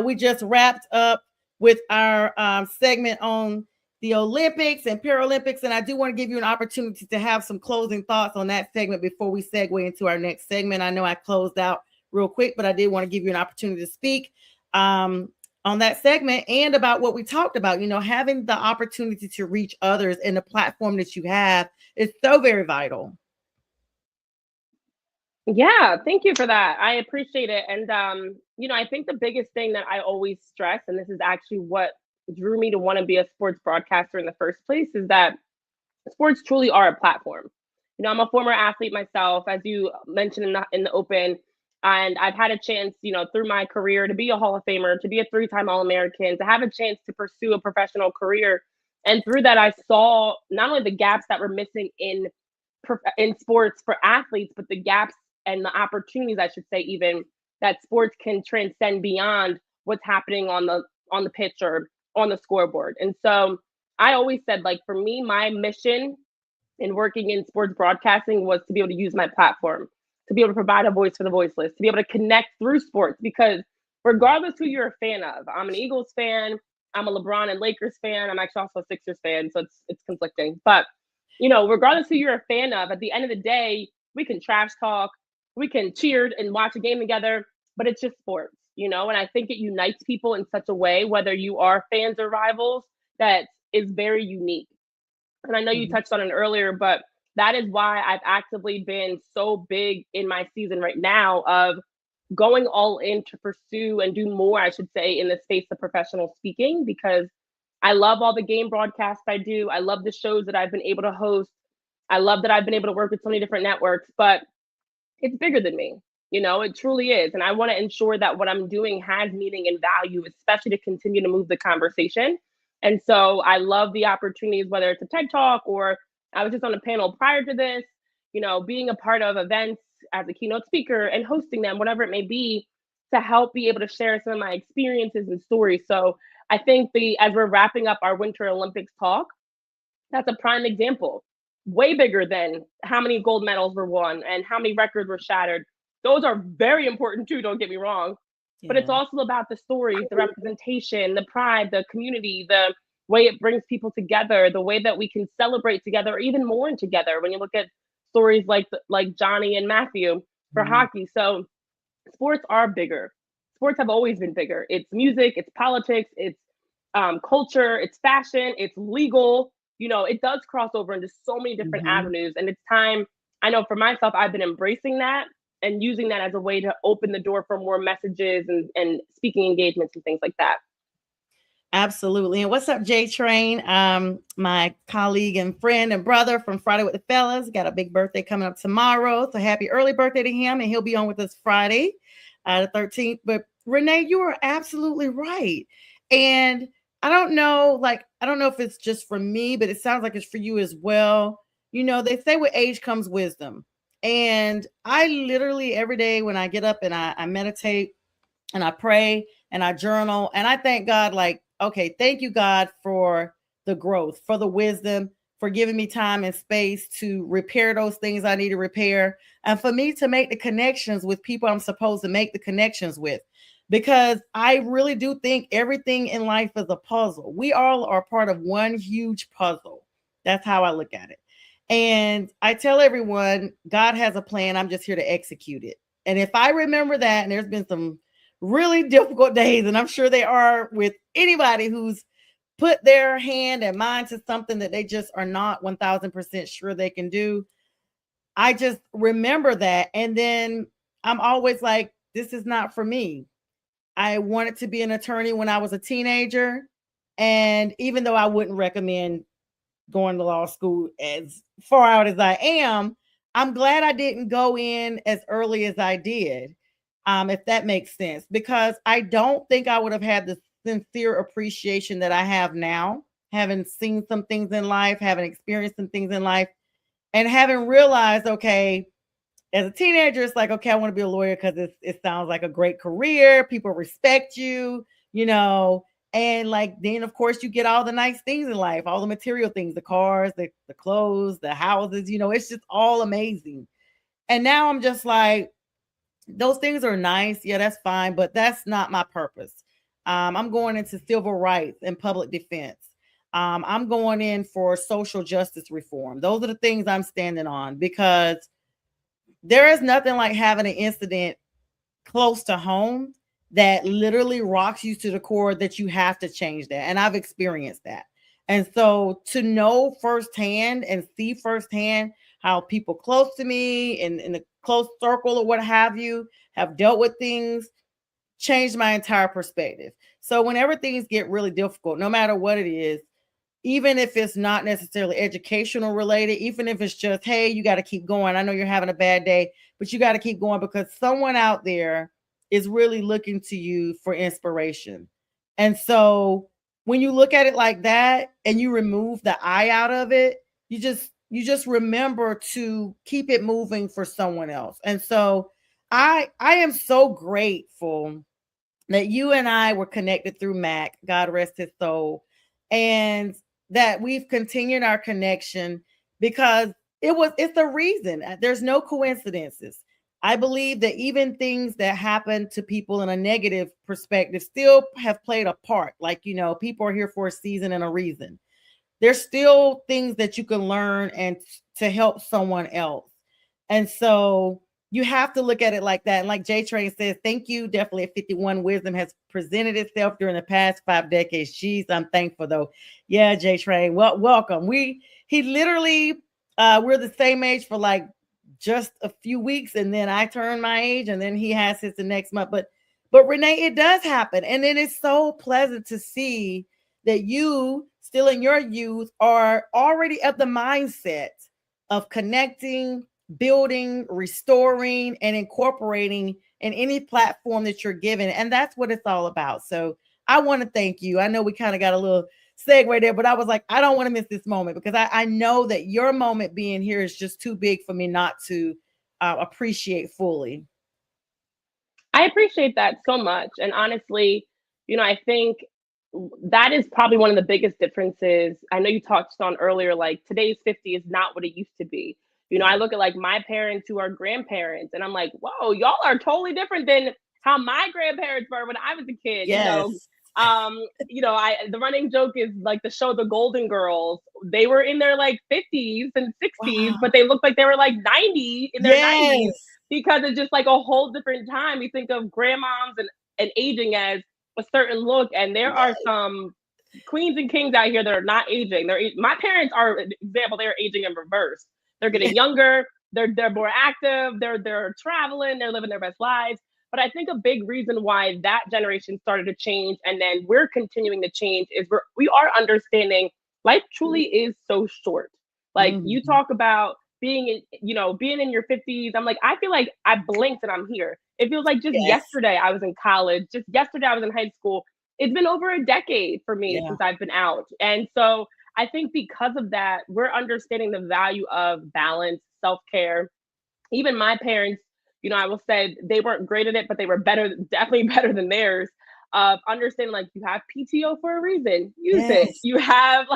We just wrapped up with our segment on the Olympics and Paralympics. And I do want to give you an opportunity to have some closing thoughts on that segment before we segue into our next segment. I know I closed out real quick, but I did want to give you an opportunity to speak on that segment and about what we talked about. Having the opportunity to reach others and the platform that you have is so very vital. Yeah, thank you for that. I appreciate it. And I think the biggest thing that I always stress, and this is actually what drew me to want to be a sports broadcaster in the first place, is that sports truly are a platform. I'm a former athlete myself, as you mentioned in the open, and I've had a chance, through my career to be a Hall of Famer, to be a three-time All-American, to have a chance to pursue a professional career. And through that, I saw not only the gaps that were missing in sports for athletes, but the gaps and the opportunities, I should say, even that sports can transcend beyond what's happening on the pitch or on the scoreboard. And so I always said, like, for me, my mission in working in sports broadcasting was to be able to use my platform, to be able to provide a voice for the voiceless, to be able to connect through sports. Because regardless who you're a fan of, I'm an Eagles fan, I'm a LeBron and Lakers fan, I'm actually also a Sixers fan, so it's conflicting. But regardless who you're a fan of, at the end of the day, we can trash talk, we can cheer and watch a game together, but it's just sports. And I think it unites people in such a way, whether you are fans or rivals, that is very unique. And I know you Mhm. touched on it earlier, but that is why I've actively been so big in my season right now of going all in to pursue and do more, I should say, in the space of professional speaking, because I love all the game broadcasts I do. I love the shows that I've been able to host. I love that I've been able to work with so many different networks, but it's bigger than me. It truly is. And I want to ensure that what I'm doing has meaning and value, especially to continue to move the conversation. And so I love the opportunities, whether it's a TED Talk or I was just on a panel prior to this, being a part of events as a keynote speaker and hosting them, whatever it may be, to help be able to share some of my experiences and stories. So I think as we're wrapping up our Winter Olympics talk, that's a prime example. Way bigger than how many gold medals were won and how many records were shattered. Those are very important too, don't get me wrong. But it's Yeah. also about the stories, the representation, the pride, the community, the way it brings people together, the way that we can celebrate together or even mourn together when you look at stories like Johnny and Matthew for Mhm. hockey. So sports are bigger. Sports have always been bigger. It's music, it's politics, it's culture, it's fashion, it's legal. It does cross over into so many different Mhm. avenues. And it's time, I know for myself, I've been embracing that and using that as a way to open the door for more messages and speaking engagements and things like that. Absolutely. And what's up, J Train? My colleague and friend and brother from Friday with the Fellas got a big birthday coming up tomorrow. So happy early birthday to him. And he'll be on with us Friday, the 13th. But Renee, you are absolutely right. And I don't know if it's just for me, but it sounds like it's for you as well. They say with age comes wisdom. And I literally every day when I get up and I meditate and I pray and I journal and I thank God, like, okay, thank you, God, for the growth, for the wisdom, for giving me time and space to repair those things I need to repair, and for me to make the connections with people I'm supposed to make the connections with. Because I really do think everything in life is a puzzle. We all are part of one huge puzzle. That's how I look at it. And I tell everyone, God has a plan. I'm just here to execute it. And if I remember that, and there's been some really difficult days, and I'm sure they are with anybody who's put their hand and mind to something that they just are not 1000% sure they can do. I just remember that. And then I'm always like, this is not for me. I wanted to be an attorney when I was a teenager. And even though I wouldn't recommend going to law school as far out as I am, I'm glad I didn't go in as early as I did, if that makes sense, because I don't think I would have had the sincere appreciation that I have now, having seen some things in life, having experienced some things in life, and having realized, okay, as a teenager, it's like, okay, I want to be a lawyer because it sounds like a great career. People respect you, you know. And like then of course you get all the nice things in life, all the material things, the cars, the clothes, the houses, it's just all amazing. And now I'm just like, those things are nice. Yeah, that's fine, but that's not my purpose. I'm going into civil rights and public defense. I'm going in for social justice reform. Those are the things I'm standing on because there is nothing like having an incident close to home that literally rocks you to the core that you have to change that. And I've experienced that. And so to know firsthand and see firsthand how people close to me and in a close circle or what have you have dealt with things changed my entire perspective. So whenever things get really difficult, no matter what it is, even if it's not necessarily educational related, even if it's just, hey, you got to keep going. I know you're having a bad day, but you got to keep going because someone out there is really looking to you for inspiration. And so when you look at it like that and you remove the I out of it, you just remember to keep it moving for someone else. And so I am so grateful that you and I were connected through Mac, God rest his soul, and that we've continued our connection because it's a reason. There's no coincidences. I believe that even things that happen to people in a negative perspective still have played a part. Like, people are here for a season and a reason. There's still things that you can learn and to help someone else. And so you have to look at it like that. And like J Train says, thank you. Definitely at 51, wisdom has presented itself during the past 5 decades. Jeez, I'm thankful though. Yeah, J Train. Well, welcome. He literally we're the same age for like just a few weeks, and then I turned my age, and then he has his the next month. But Renee, it does happen. And it is so pleasant to see that you still in your youth are already of the mindset of connecting, building, restoring, and incorporating in any platform that you're given. And that's what it's all about. So I want to thank you. I know we kind of got a little segue there, but I was like, I don't want to miss this moment because I know that your moment being here is just too big for me not to appreciate fully. I appreciate that so much. And honestly, I think that is probably one of the biggest differences. I know you touched on earlier, like today's 50 is not what it used to be. I Yeah. look at like my parents who are grandparents, and I'm like, whoa, y'all are totally different than how my grandparents were when I was a kid. Yes. I the running joke is like the show The Golden Girls. They were in their like 50s and 60s, Wow. but they looked like they were like 90 in their 90s Yes. because it's just like a whole different time. You think of grandmoms and aging as a certain look, and there are Yes. some queens and kings out here that are not aging. My parents are an example. They're aging in reverse. They're getting younger. They're more active. They're traveling. They're living their best lives. But I think a big reason why that generation started to change, and then we're continuing to change, is we are understanding life truly is so short. Like you Mhm. talk about being in your 50s. I'm like, I feel like I blinked and I'm here. It feels like just Yes. yesterday I was in college, just yesterday I was in high school. It's been over a decade for me Yeah. since I've been out. And so I think because of that, we're understanding the value of balance, self-care. Even my parents, I will say they weren't great at it, but they were better, definitely better than theirs. Of understanding, like, you have PTO for a reason, use it. Yes. You have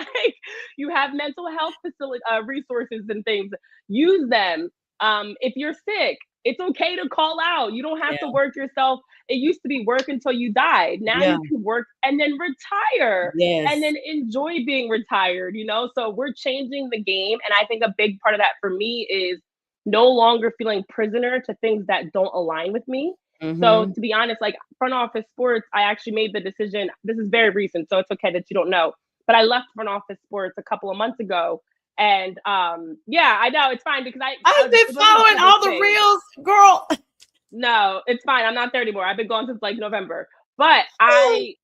you have mental health facility resources and things, use them. If you're sick, it's okay to call out. You don't have to Yeah. work yourself. It used to be work until you died. Now Yeah. you can work and then retire and Yes. then enjoy being retired. So we're changing the game. And I think a big part of that for me is no longer feeling prisoner to things that don't align with me. So Mhm. to be honest, like front office sports, I actually made the decision. This is very recent, so it's okay that you don't know. But I left front office sports a couple of months ago. And yeah, I know it's fine because I've been it wasn't following because of all the change. reels, girl. No, it's fine. I'm not there anymore. I've been gone since like November. But I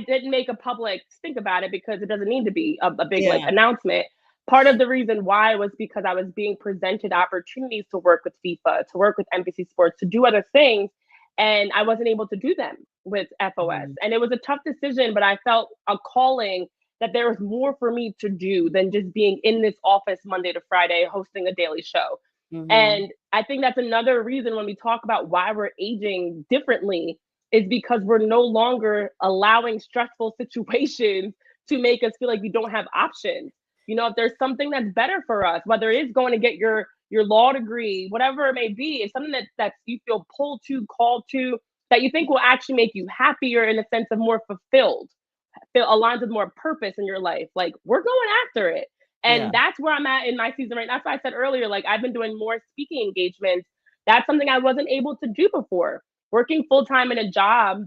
didn't make a public stink about it because it doesn't need to be a big like Yeah. announcement. Part of the reason why was because I was being presented opportunities to work with FIFA, to work with NBC Sports, to do other things, and I wasn't able to do them with FOS. Mhm. And it was a tough decision, but I felt a calling that there was more for me to do than just being in this office Monday to Friday hosting a daily show. Mhm. And I think that's another reason when we talk about why we're aging differently is because we're no longer allowing stressful situations to make us feel like we don't have options. If there's something that's better for us, whether it is going to get your law degree, whatever it may be, it's something that you feel pulled to, called to, that you think will actually make you happier in a sense of more fulfilled, feel aligns with more purpose in your life. Like we're going after it. Yeah. And that's where I'm at in my season right now. That's why I said earlier, like I've been doing more speaking engagements. That's something I wasn't able to do before. Working full time in a job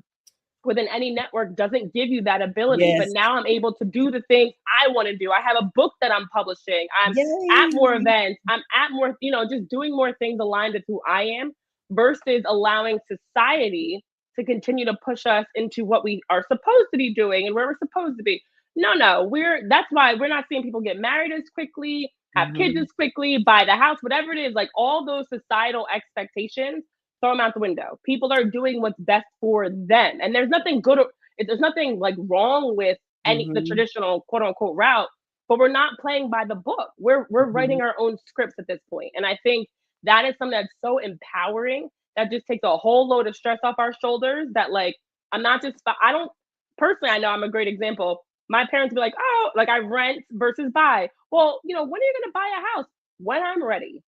within any network doesn't give you that ability. But Yes. now I'm able to do the things I want to do. I have a book that I'm publishing. I'm at more Yay. events. I'm at more, just doing more things aligned with who I am versus allowing society to continue to push us into what we are supposed to be doing and where we're supposed to be. No. That's why we're not seeing people get married as quickly, have kids Mhm. as quickly, buy the house, whatever it is, like all those societal expectations, throw them out the window. People are doing what's best for them. And there's nothing good there's nothing like wrong with the Mhm. traditional quote unquote route, but we're not playing by the book. We're Mhm. writing our own scripts at this point. And I think that is something that's so empowering that just takes a whole load of stress off our shoulders that like I'm not just I don't personally I know I'm a great example. My parents be like, oh, like I rent versus buy. Well, when are you gonna buy a house? When I'm ready.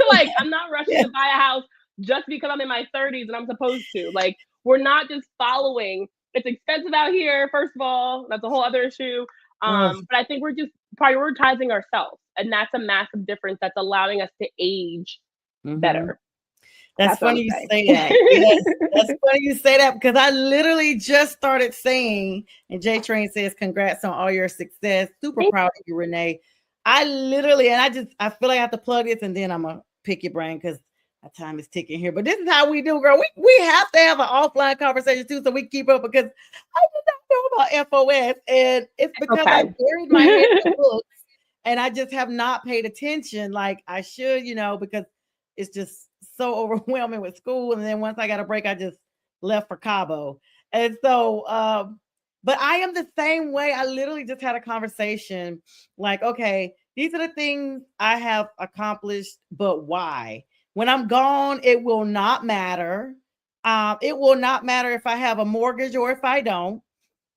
Like I'm not rushing Yeah. to buy a house just because I'm in my 30s and I'm supposed to. Like we're not just following. It's expensive out here, first of all. That's a whole other issue. Ugh. But I think we're just prioritizing ourselves. And that's a massive difference that's allowing us to age Mhm. better. That's That's what I'm funny you saying. say that. Yes, that's funny you say that because I literally just started saying, and J Train says, "Congrats on all your success. Super Thank proud of you, Renee." I literally, and I feel like I have to plug this, and then I'm gonna pick your brain because my time is ticking here. But this is how we do, girl. We have to have an offline conversation too, so we keep up because I did not know about FOS, and it's because I Okay. buried my head in the books, and I just have not paid attention like I should, because it's just so overwhelming with school. And then once I got a break, I just left for Cabo. And so, but I am the same way. I literally just had a conversation like, okay, these are the things I have accomplished, but why? When I'm gone, it will not matter. It will not matter if I have a mortgage or if I don't.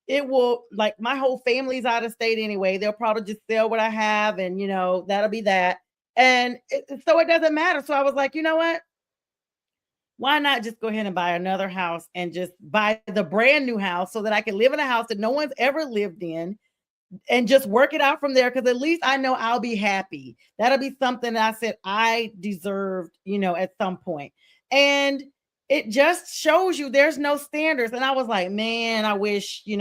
It will, like, my whole family's out of state anyway. They'll probably just sell what I have, and that'll be that. And so it doesn't matter. So I was like, you know what? Why not just go ahead and buy another house and just buy the brand new house so that I can live in a house that no one's ever lived in and just work it out from there? Because at least I know I'll be happy. That'll be something that I said I deserved, at some point. And it just shows you there's no standards. And I was like, man, I wish, they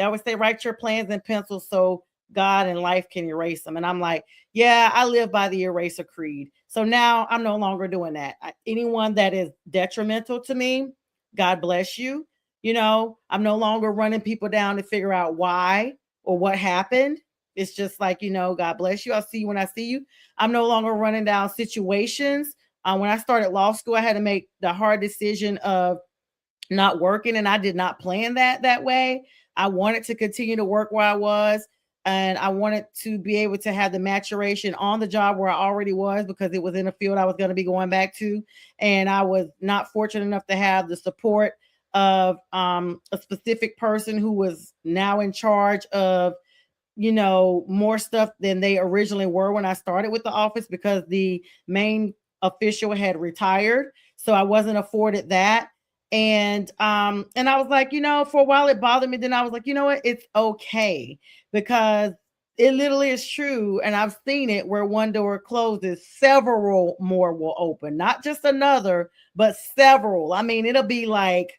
always say write your plans in pencil so God and life can erase them. And I'm like, yeah, I live by the eraser creed. So now I'm no longer doing that. Anyone that is detrimental to me, God bless you. I'm no longer running people down to figure out why or what happened. It's just like, God bless you. I'll see you when I see you. I'm no longer running down situations. When I started law school, I had to make the hard decision of not working, and I did not plan that way. I wanted to continue to work where I was, and I wanted to be able to have the maturation on the job where I already was because it was in a field I was going to be going back to. And I was not fortunate enough to have the support of a specific person who was now in charge of more stuff than they originally were when I started with the office because the main official had retired. So I wasn't afforded that. And I was like, for a while it bothered me. Then I was like, you know what? It's okay because it literally is true. And I've seen it where one door closes, several more will open, not just another, but several. I mean, it'll be like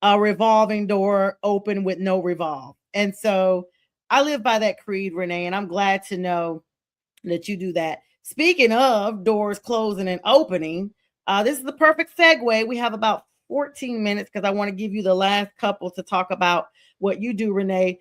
a revolving door open with no revolve. And so I live by that creed, Renee, and I'm glad to know that you do that. Speaking of doors closing and opening, this is the perfect segue. We have about 14 minutes because I want to give you the last couple to talk about what you do, Renee.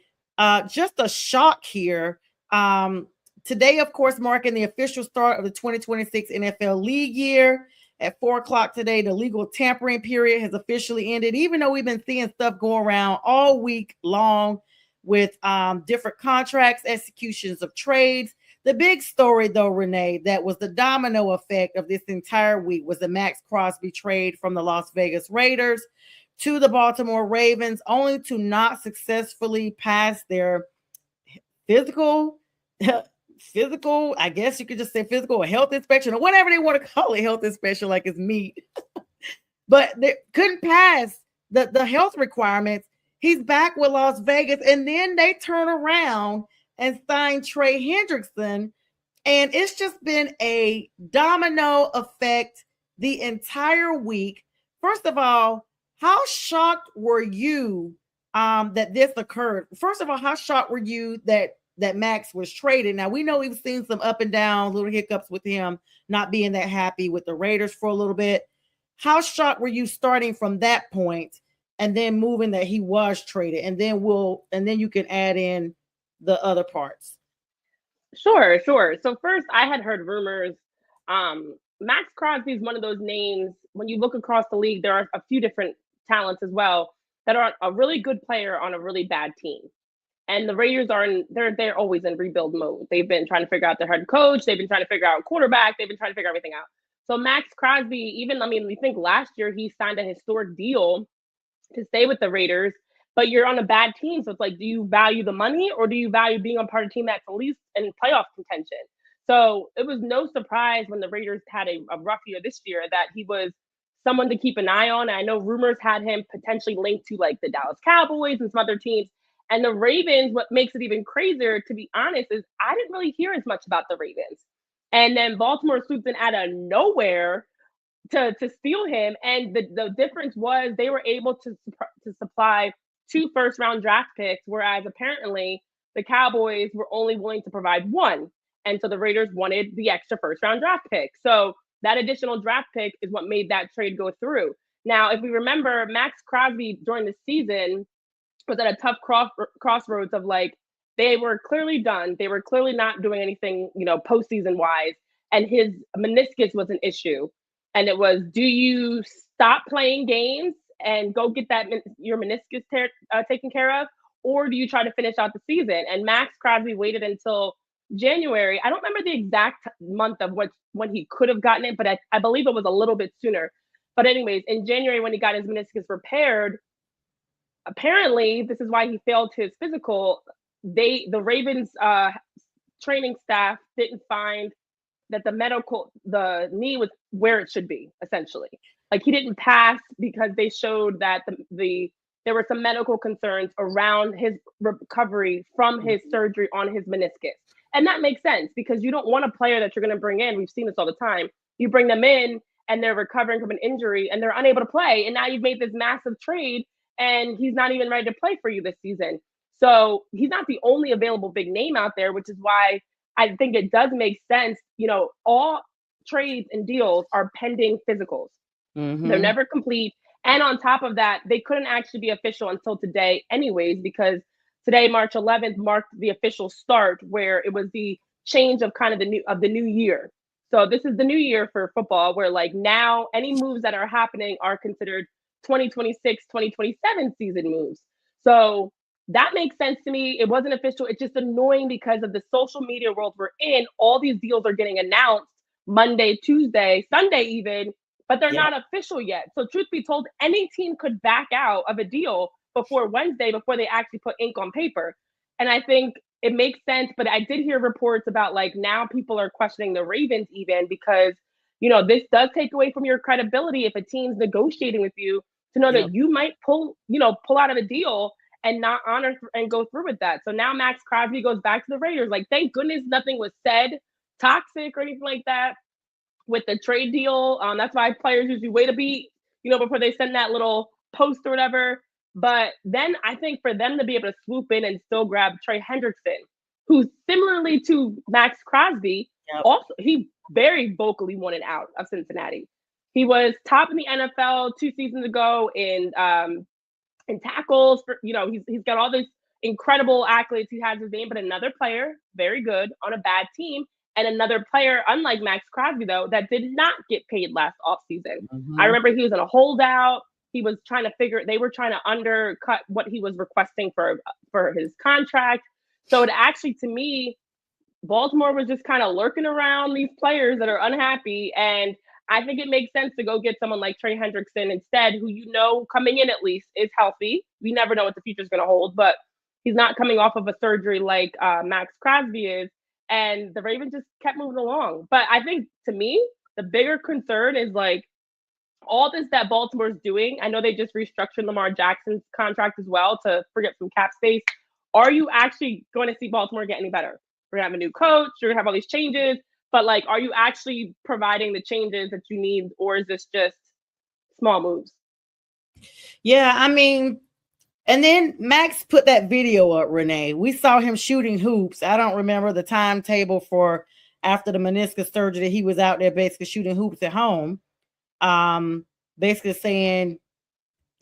Just a shock here. Today, of course, marking the official start of the 2026 NFL League year. At 4 o'clock today, the legal tampering period has officially ended, even though we've been seeing stuff go around all week long with different contracts, executions of trades. The big story, though, Renee, that was the domino effect of this entire week was the Max Crosby trade from the Las Vegas Raiders to the Baltimore Ravens, only to not successfully pass their physical, physical, I guess you could just say physical or health inspection or whatever they want to call it, health inspection like it's meat. But they couldn't pass the health requirements. He's back with Las Vegas, and then they turn around and sign Trey Hendrickson, and it's just been a domino effect the entire week. First of all, how shocked were you that this occurred? First of all, how shocked were you that Max was traded? Now we know we've seen some up and down little hiccups with him not being that happy with the Raiders for a little bit. How shocked were you starting from that point? and then moving that he was traded, and then you can add in the other parts. Sure, sure. So first, I had heard rumors. Max Crosby is one of those names. When you look across the league, there are a few different talents as well that are a really good player on a really bad team. And the Raiders are they're always in rebuild mode. They've been trying to figure out their head coach. They've been trying to figure out quarterback. They've been trying to figure everything out. So Max Crosby, even I mean, we think last year he signed a historic deal to stay with the Raiders, but you're on a bad team. So it's like, do you value the money or do you value being a part of a team that's at least in playoff contention? So it was no surprise when the Raiders had a rough year this year that he was someone to keep an eye on. And I know rumors had him potentially linked to like the Dallas Cowboys and some other teams. And the Ravens, what makes it even crazier, to be honest, is I didn't really hear as much about the Ravens. And then Baltimore swoops in out of nowhere to steal him. And the difference was they were able to supply 2 first-round draft picks, whereas apparently the Cowboys were only willing to provide 1. And so the Raiders wanted the extra first-round draft pick. So that additional draft pick is what made that trade go through. Now, if we remember, Max Crosby during the season was at a tough crossroads of like, they were clearly done. They were clearly not doing anything, postseason wise. And his meniscus was an issue. And it was, do you stop playing games and go get your meniscus taken care of? Or do you try to finish out the season? And Max Crosby waited until January. I don't remember the exact month of when he could have gotten it, but I believe it was a little bit sooner. But anyways, in January, when he got his meniscus repaired, apparently this is why he failed his physical. The Ravens training staff didn't find that the knee was where it should be, essentially. Like he didn't pass because they showed that there were some medical concerns around his recovery from his surgery on his meniscus. And that makes sense because you don't want a player that you're going to bring in. We've seen this all the time. You bring them in and they're recovering from an injury and they're unable to play. And now you've made this massive trade and he's not even ready to play for you this season. So he's not the only available big name out there, which is why I think it does make sense. All trades and deals are pending physicals. Mm-hmm. They're never complete. And on top of that, they couldn't actually be official until today anyways, because today, March 11th, marked the official start where it was the change of kind of the new year. So this is the new year for football where like now any moves that are happening are considered 2026, 2027 season moves. So that makes sense to me. It wasn't official. It's just annoying because of the social media world we're in. All these deals are getting announced Monday, Tuesday, Sunday even, but they're not official yet. So truth be told, any team could back out of a deal before Wednesday, before they actually put ink on paper. And I think it makes sense, but I did hear reports about like now people are questioning the Ravens even because, this does take away from your credibility if a team's negotiating with you to know that you might pull out of a deal and not honor and go through with that. So now Max Crosby goes back to the Raiders. Like, thank goodness nothing was said toxic or anything like that with the trade deal. That's why players usually wait a beat, before they send that little post or whatever. But then I think for them to be able to swoop in and still grab Trey Hendrickson, who's similarly to Max Crosby, also he very vocally wanted out of Cincinnati. He was top in the NFL 2 seasons ago in tackles. He's got all these incredible accolades. He has his name, but another player, very good on a bad team, and another player, unlike Max Crosby, though, that did not get paid last offseason. Mm-hmm. I remember he was in a holdout. They were trying to undercut what he was requesting for his contract. So it actually, to me, Baltimore was just kind of lurking around these players that are unhappy. And I think it makes sense to go get someone like Trey Hendrickson instead, who, coming in at least is healthy. We never know what the future is going to hold, but he's not coming off of a surgery like Max Crosby is. And the Ravens just kept moving along. But I think, to me, the bigger concern is like all this that Baltimore's doing. I know they just restructured Lamar Jackson's contract as well to free up some cap space. Are you actually going to see Baltimore get any better? We're going to have a new coach. You're going to have all these changes. But, like, are you actually providing the changes that you need, or is this just small moves? Yeah, I mean, and then Max put that video up, Renee. We saw him shooting hoops. I don't remember the timetable for after the meniscus surgery. He was out there basically shooting hoops at home. Basically saying,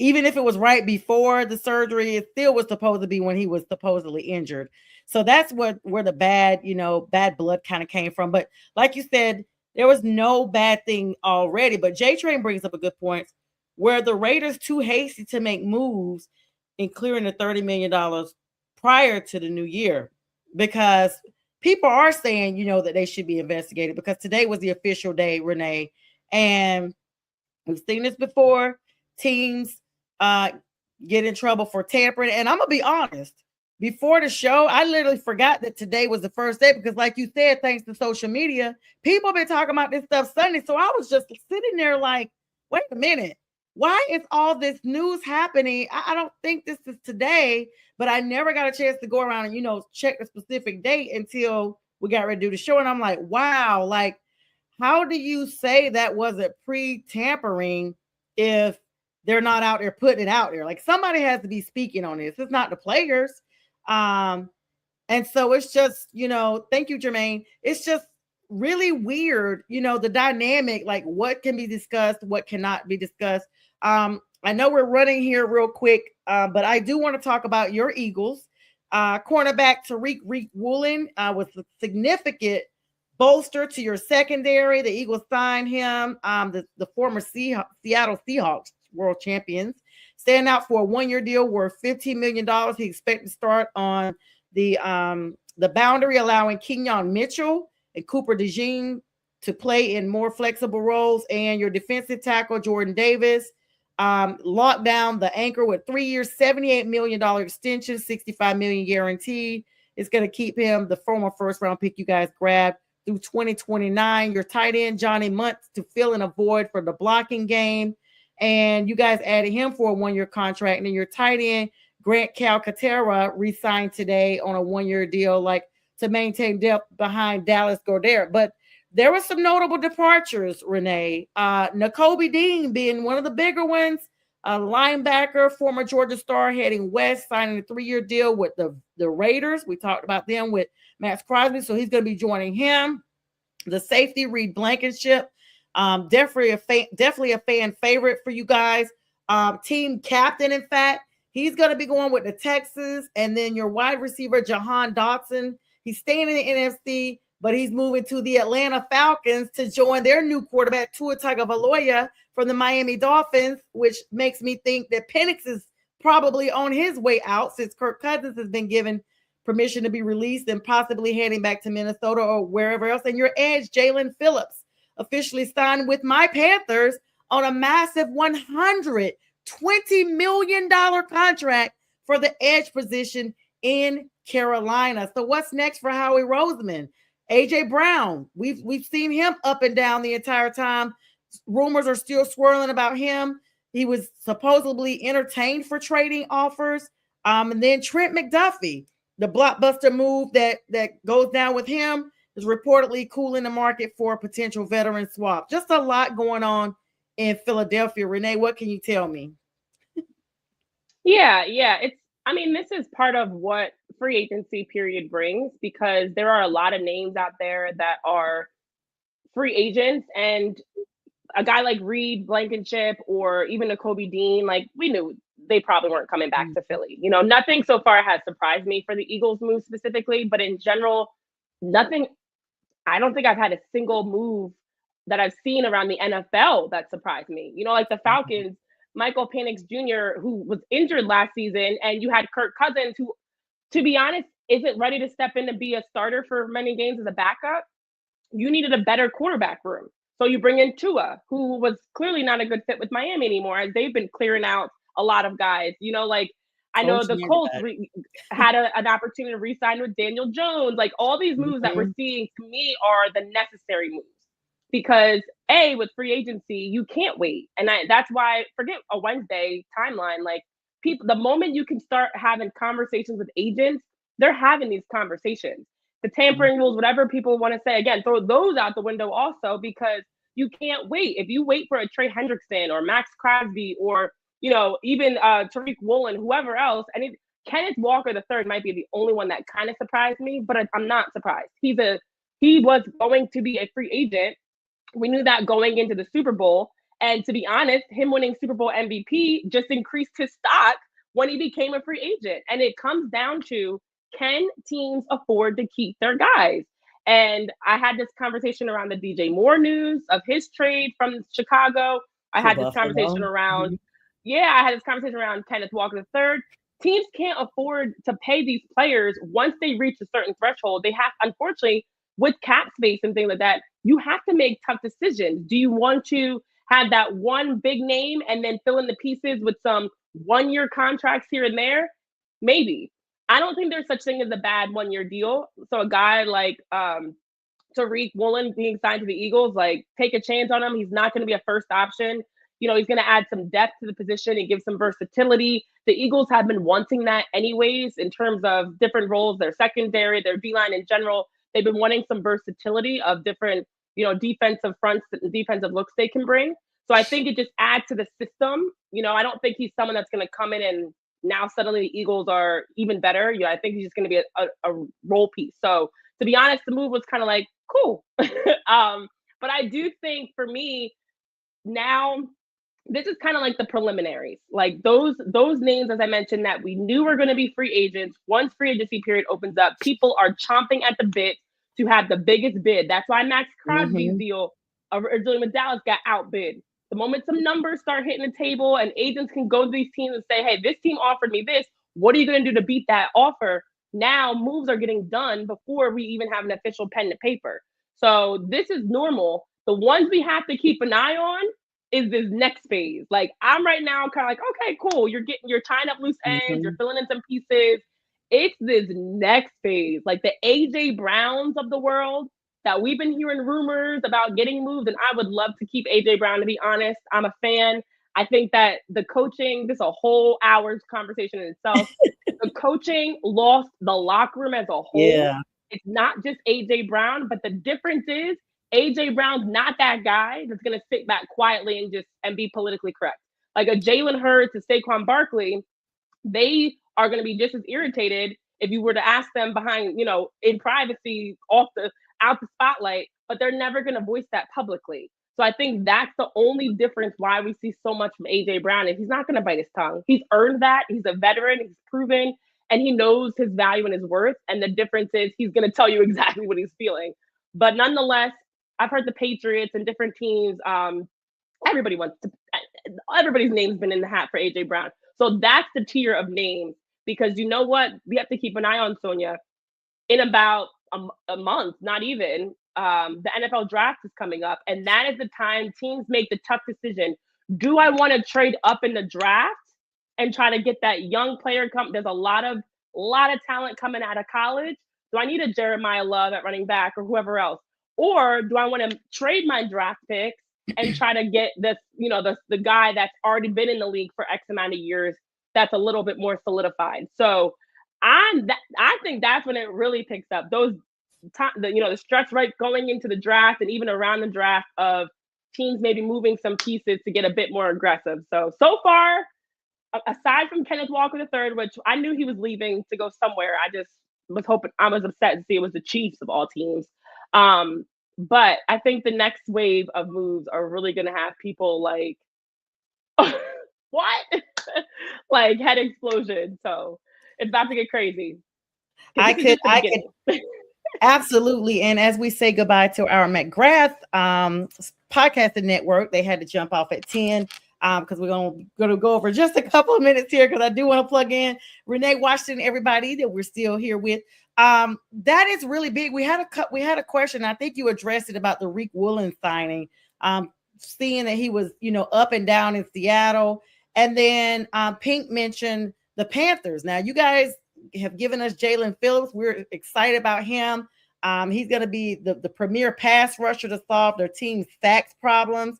even if it was right before the surgery, it still was supposed to be when he was supposedly injured. So that's what where the bad, bad blood kind of came from. But like you said, there was no bad thing already. But J Train brings up a good point where the Raiders too hasty to make moves in clearing the $30 million prior to the new year, because people are saying, that they should be investigated, because today was the official day, Renee. And we've seen this before. Teams uh, get in trouble for tampering. And I'm going to be honest, before the show, I literally forgot that today was the first day because, like you said, thanks to social media, people have been talking about this stuff Sunday. So I was just sitting there like, wait a minute. Why is all this news happening? I don't think this is today, but I never got a chance to go around and, check the specific date until we got ready to do the show. And I'm like, wow, like, how do you say that wasn't pre-tampering if they're not out there putting it out there? Like, somebody has to be speaking on this. It's not the players. Um, and so it's just, thank you, Jermaine. It's just really weird, the dynamic, like what can be discussed, what cannot be discussed. I know we're running here real quick, but I do want to talk about your Eagles. Cornerback Tariq Woolen was a significant bolster to your secondary. The Eagles signed him, the former Seattle Seahawks world champions, stand out for a 1-year deal worth $15 million. He expected to start on the boundary, allowing Kenyon Mitchell and Cooper DeJean to play in more flexible roles. And your defensive tackle, Jordan Davis, locked down the anchor with 3 years, $78 million extension, $65 million guaranteed. It's going to keep him, the former first-round pick you guys grabbed, through 2029. Your tight end, Johnny Muntz, to fill in a void for the blocking game. And you guys added him for a 1-year contract. And then your tight end, Grant Calcaterra, re-signed today on a 1-year deal, like to maintain depth behind Dallas Goedert. But there were some notable departures, Renee. Nakobe Dean being one of the bigger ones. A linebacker, former Georgia star, heading west, signing a 3-year deal with the Raiders. We talked about them with Max Crosby, so he's going to be joining him. The safety, Reed Blankenship, definitely a fan favorite for you guys. Team captain, in fact, he's going to be going with the Texans. And then your wide receiver, Jahan Dotson, he's staying in the NFC, but he's moving to the Atlanta Falcons to join their new quarterback, Tua Tagovailoa, from the Miami Dolphins, which makes me think that Penix is probably on his way out, since Kirk Cousins has been given permission to be released and possibly heading back to Minnesota or wherever else. And your edge, Jalen Phillips, officially signed with my Panthers on a massive $120 million contract for the edge position in Carolina. So what's next for Howie Roseman? AJ Brown, we've seen him up and down the entire time. Rumors are still swirling about him. He was supposedly entertained for trading offers. And then Trent McDuffie, the blockbuster move that goes down with him, is reportedly cooling the market for a potential veteran swap. Just a lot going on in Philadelphia. Renee, what can you tell me? Yeah. This is part of what free agency period brings, because there are a lot of names out there that are free agents, and a guy like Reed Blankenship or even a Kobe Dean, like, we knew they probably weren't coming back to Philly. Nothing so far has surprised me for the Eagles move specifically, but in general, nothing. I don't think I've had a single move that I've seen around the NFL that surprised me. Like the Falcons, Michael Penix Jr., who was injured last season, and you had Kirk Cousins, who, to be honest, isn't ready to step in to be a starter for many games as a backup. You needed a better quarterback room. So you bring in Tua, who was clearly not a good fit with Miami anymore, as they've been clearing out a lot of guys. I know the Colts had an opportunity to re-sign with Daniel Jones. Like, all these moves that we're seeing, to me, are the necessary moves. Because, A, with free agency, you can't wait. And that's why, forget a Wednesday timeline. Like, people, the moment you can start having conversations with agents, they're having these conversations. The tampering rules, whatever people want to say, again, throw those out the window also, because you can't wait. If you wait for a Trey Hendrickson or Max Crosby or, even Tariq Woolen, whoever else, and Kenneth Walker III might be the only one that kind of surprised me, but I'm not surprised. He was going to be a free agent. We knew that going into the Super Bowl, And to be honest, him winning Super Bowl MVP just increased his stock when he became a free agent. And it comes down to, can teams afford to keep their guys? And I had this conversation around the DJ Moore news of his trade from Chicago. I To had this Buffalo. conversation around, Mhm. yeah, I had this conversation around Kenneth Walker III. Teams can't afford to pay these players once they reach a certain threshold. They have, unfortunately, with cap space and things like that, you have to make tough decisions. Do you want to have that one big name and then fill in the pieces with some 1 year contracts here and there? Maybe. I don't think there's such thing as a bad 1 year deal. So a guy like Tariq Woolen being signed to the Eagles, like, take a chance on him. He's not going to be a first option. He's going to add some depth to the position and give some versatility. The Eagles have been wanting that anyways in terms of different roles, their secondary, their D-line in general. They've been wanting some versatility of different, defensive fronts and defensive looks they can bring. So I think it just adds to the system. I don't think he's someone that's going to come in and now suddenly the Eagles are even better. I think he's just going to be a role piece. So to be honest, the move was kind of like, cool. But I do think for me now, this is kind of like the preliminaries, like those names, as I mentioned, that we knew were going to be free agents. Once free agency period opens up, people are chomping at the bit to have the biggest bid. That's why Max Crosby's Mhm. deal originally with Dallas got outbid. The moment some numbers start hitting the table and agents can go to these teams and say, hey, this team offered me this, what are you going to do to beat that offer? Now moves are getting done before we even have an official pen to paper. So this is normal. The ones we have to keep an eye on is this next phase. Like, I'm right now kind of like, okay, cool. You're tying up loose ends, you're Mhm. filling in some pieces. It's this next phase, like the AJ Browns of the world that we've been hearing rumors about getting moved. And I would love to keep AJ Brown, to be honest. I'm a fan. I think that the coaching, this is a whole hour's conversation in itself. The coaching lost the locker room as a whole. Yeah. It's not just AJ Brown, but the difference is AJ Brown's not that guy that's going to sit back quietly and be politically correct. Like a Jalen Hurts, a Saquon Barkley, they are going to be just as irritated if you were to ask them behind, in privacy, out the spotlight, but they're never going to voice that publicly. So I think that's the only difference why we see so much from AJ Brown, is he's not going to bite his tongue. He's earned that. He's a veteran. He's proven, and he knows his value and his worth. And the difference is he's going to tell you exactly what he's feeling. But nonetheless, I've heard the Patriots and different teams. Everybody wants to. Everybody's name's been in the hat for AJ Brown. So that's the tier of names, because you know what? We have to keep an eye on Sonja. In about a month, not even, the NFL draft is coming up. And that is the time teams make the tough decision. Do I want to trade up in the draft and try to get that young player There's a lot of talent coming out of college. Do I need a Jeremiah Love at running back or whoever else? Or do I want to trade my draft picks and try to get this, the guy that's already been in the league for X amount of years, that's a little bit more solidified? So I think that's when it really picks up. Those the stretch right going into the draft and even around the draft of teams maybe moving some pieces to get a bit more aggressive. So far, aside from Kenneth Walker III, which I knew he was leaving to go somewhere, I just was hoping, I was upset to see it was the Chiefs of all teams. But I think the next wave of moves are really going to have people like, what? Like head explosion. So it's about to get crazy. I This is could, just the I could beginning. absolutely. And as we say goodbye to our McGrath podcasting network, they had to jump off at 10 because we're going to go over just a couple of minutes here, because I do want to plug in Renee Washington, everybody that we're still here with. That is really big. We had a question. I think you addressed it about the Rick Woolen signing. Seeing that he was, up and down in Seattle. And then Pink mentioned the Panthers. Now, you guys have given us Jalen Phillips. We're excited about him. He's going to be the premier pass rusher to solve their team's sacks problems.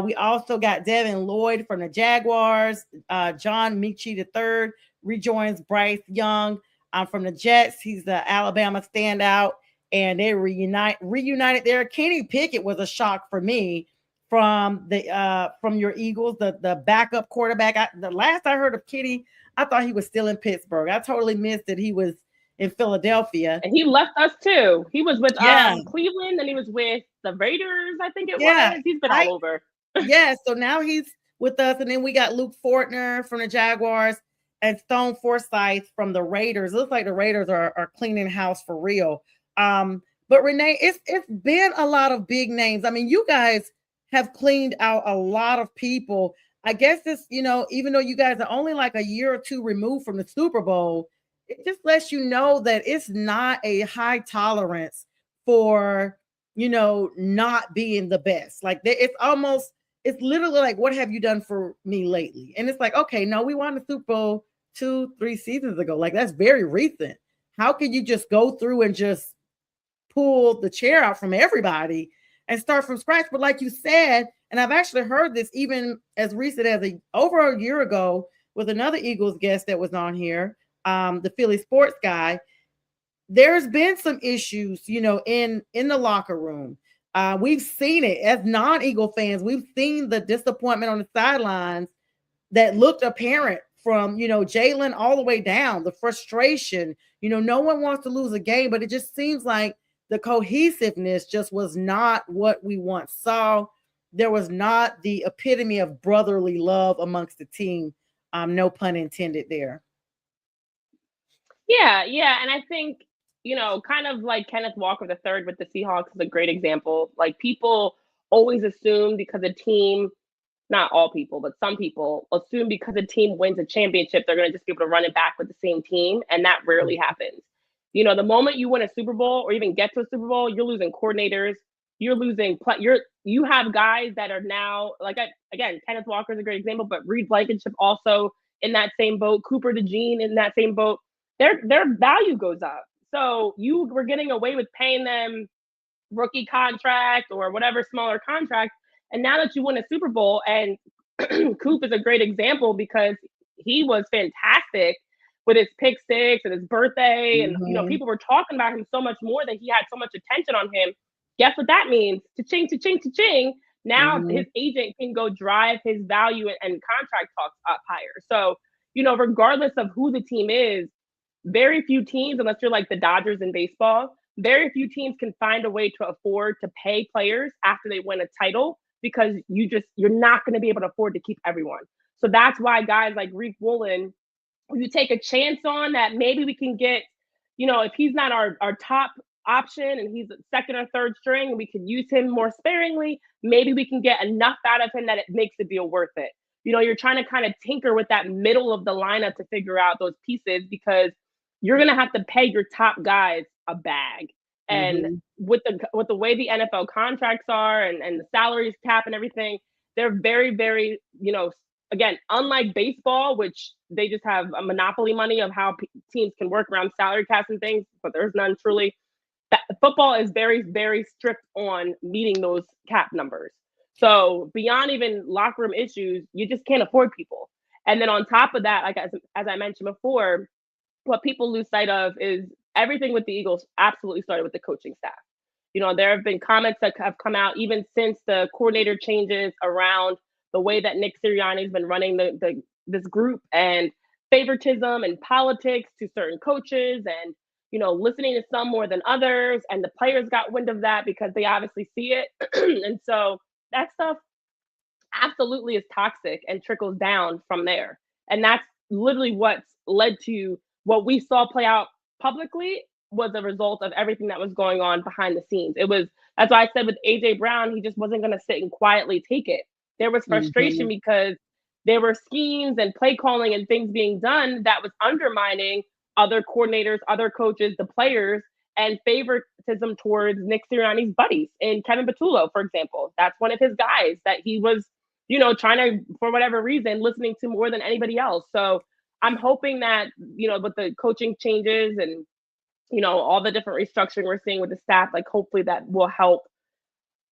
We also got Devin Lloyd from the Jaguars. John Michie III rejoins Bryce Young from the Jets. He's the Alabama standout, and they reunited there. Kenny Pickett was a shock for me from your Eagles, the backup quarterback. The last I heard of Kenny, I thought he was still in Pittsburgh. I totally missed that he was in Philadelphia. And he left us too. He was with Yeah. Cleveland, and he was with the Raiders, I think it Yeah. was. He's been all over. Yeah, so now he's with us, and then we got Luke Fortner from the Jaguars and Stone Forsythe from the Raiders. It looks like the Raiders are cleaning house for real. But Renee, it's been a lot of big names. I mean, you guys have cleaned out a lot of people. I guess this, even though you guys are only like a year or two removed from the Super Bowl, it just lets you know that it's not a high tolerance for not being the best. Like it's literally like, what have you done for me lately? And it's like, okay, no, we won the Super Bowl 2, 3 seasons ago. Like, that's very recent. How can you just go through and just pull the chair out from everybody and start from scratch? But like you said, and I've actually heard this even as recent as over a year ago with another Eagles guest that was on here, the Philly sports guy. There's been some issues, in the locker room. We've seen it as non-Eagle fans. We've seen the disappointment on the sidelines that looked apparent from, Jalen all the way down, the frustration. No one wants to lose a game, but it just seems like the cohesiveness just was not what we once saw. There was not the epitome of brotherly love amongst the team. No pun intended there. Yeah, yeah, and I think, kind of like Kenneth Walker the third with the Seahawks is a great example. Like, people always assume because a team, not all people, but some people assume because a team wins a championship, they're going to just be able to run it back with the same team, and that rarely happens. The moment you win a Super Bowl or even get to a Super Bowl, you're losing coordinators, you're losing you have guys that are now like, again, Kenneth Walker is a great example, but Reed Blankenship also in that same boat, Cooper DeJean in that same boat. Their value goes up. So you were getting away with paying them rookie contract or whatever smaller contract. And now that you win a Super Bowl, and Coop is a great example because he was fantastic with his pick six and his birthday. And, Mm-hmm. people were talking about him so much more that he had so much attention on him. Guess what that means? Cha-ching, cha-ching, cha-ching. Now Mm-hmm. his agent can go drive his value and contract talks up higher. So, regardless of who the team is, very few teams, unless you're like the Dodgers in baseball, very few teams can find a way to afford to pay players after they win a title because you're not going to be able to afford to keep everyone. So that's why guys like Reek Woolen, you take a chance on that maybe we can get, if he's not our top option and he's second or third string, we can use him more sparingly. Maybe we can get enough out of him that it makes the deal worth it. You're trying to kind of tinker with that middle of the lineup to figure out those pieces because you're going to have to pay your top guys a bag. And Mm-hmm. with the way the NFL contracts are and the salaries cap and everything, they're very, very, again, unlike baseball, which they just have a monopoly money of how teams can work around salary caps and things, but there's none truly. Football is very, very strict on meeting those cap numbers. So beyond even locker room issues, you just can't afford people. And then on top of that, like as I mentioned before, what people lose sight of is everything with the Eagles absolutely started with the coaching staff. There have been comments that have come out even since the coordinator changes around the way that Nick Sirianni's been running this group and favoritism and politics to certain coaches and listening to some more than others. And the players got wind of that because they obviously see it. And so that stuff absolutely is toxic and trickles down from there. And that's literally what's led to what we saw play out publicly was a result of everything that was going on behind the scenes. That's why I said with AJ Brown, he just wasn't going to sit and quietly take it. There was frustration Mm-hmm. because there were schemes and play calling and things being done that was undermining other coordinators, other coaches, the players, and favoritism towards Nick Sirianni's buddies. And Kevin Patullo, for example, that's one of his guys that he was trying to, for whatever reason, listening to more than anybody else. So I'm hoping that, with the coaching changes and, all the different restructuring we're seeing with the staff, like hopefully that will help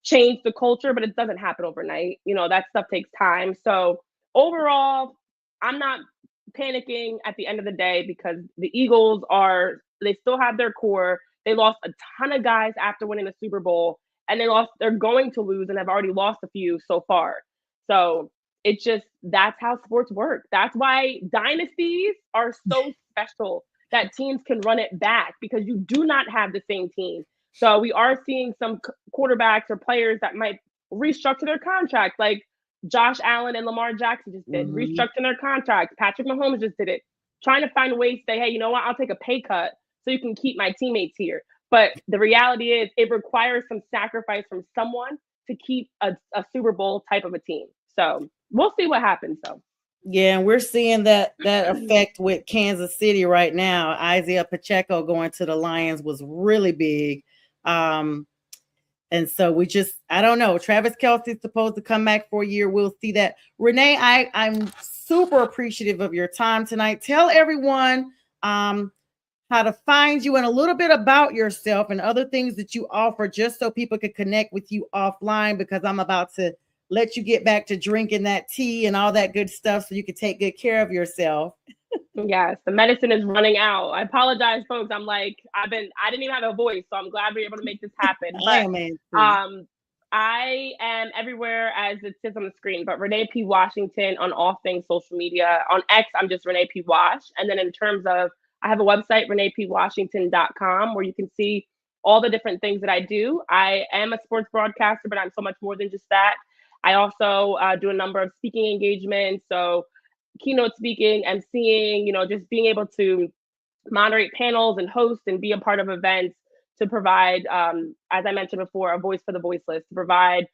change the culture, but it doesn't happen overnight. That stuff takes time. So overall, I'm not panicking at the end of the day because the Eagles they still have their core. They lost a ton of guys after winning the Super Bowl, and they're going to lose and have already lost a few so far. So that's how sports work. That's why dynasties are so special that teams can run it back because you do not have the same team. So we are seeing some quarterbacks or players that might restructure their contract. Like Josh Allen and Lamar Jackson just did, restructuring their contracts. Patrick Mahomes just did it, trying to find ways to say, hey, you know what? I'll take a pay cut so you can keep my teammates here. But the reality is, it requires some sacrifice from someone to keep a Super Bowl type of a team. So we'll see what happens, though. Yeah, and we're seeing that effect with Kansas City right now. Isaiah Pacheco going to the Lions was really big. And so I don't know. Travis Kelce's supposed to come back for a year. We'll see that. Renee, I'm super appreciative of your time tonight. Tell everyone how to find you and a little bit about yourself and other things that you offer, just so people can connect with you offline, because I'm about to let you get back to drinking that tea and all that good stuff so you can take good care of yourself. Yes, the medicine is running out. I apologize, folks. I didn't even have a voice, so I'm glad we're able to make this happen. But I am everywhere as it says on the screen, but Renee P. Washington on all things social media. On X, I'm just Renee P. Wash. And then in terms of, I have a website, reneepwashington.com, where you can see all the different things that I do. I am a sports broadcaster, but I'm so much more than just that. I also do a number of speaking engagements. So keynote speaking, emceeing, just being able to moderate panels and host and be a part of events to provide, as I mentioned before, a voice for the voiceless, to provide,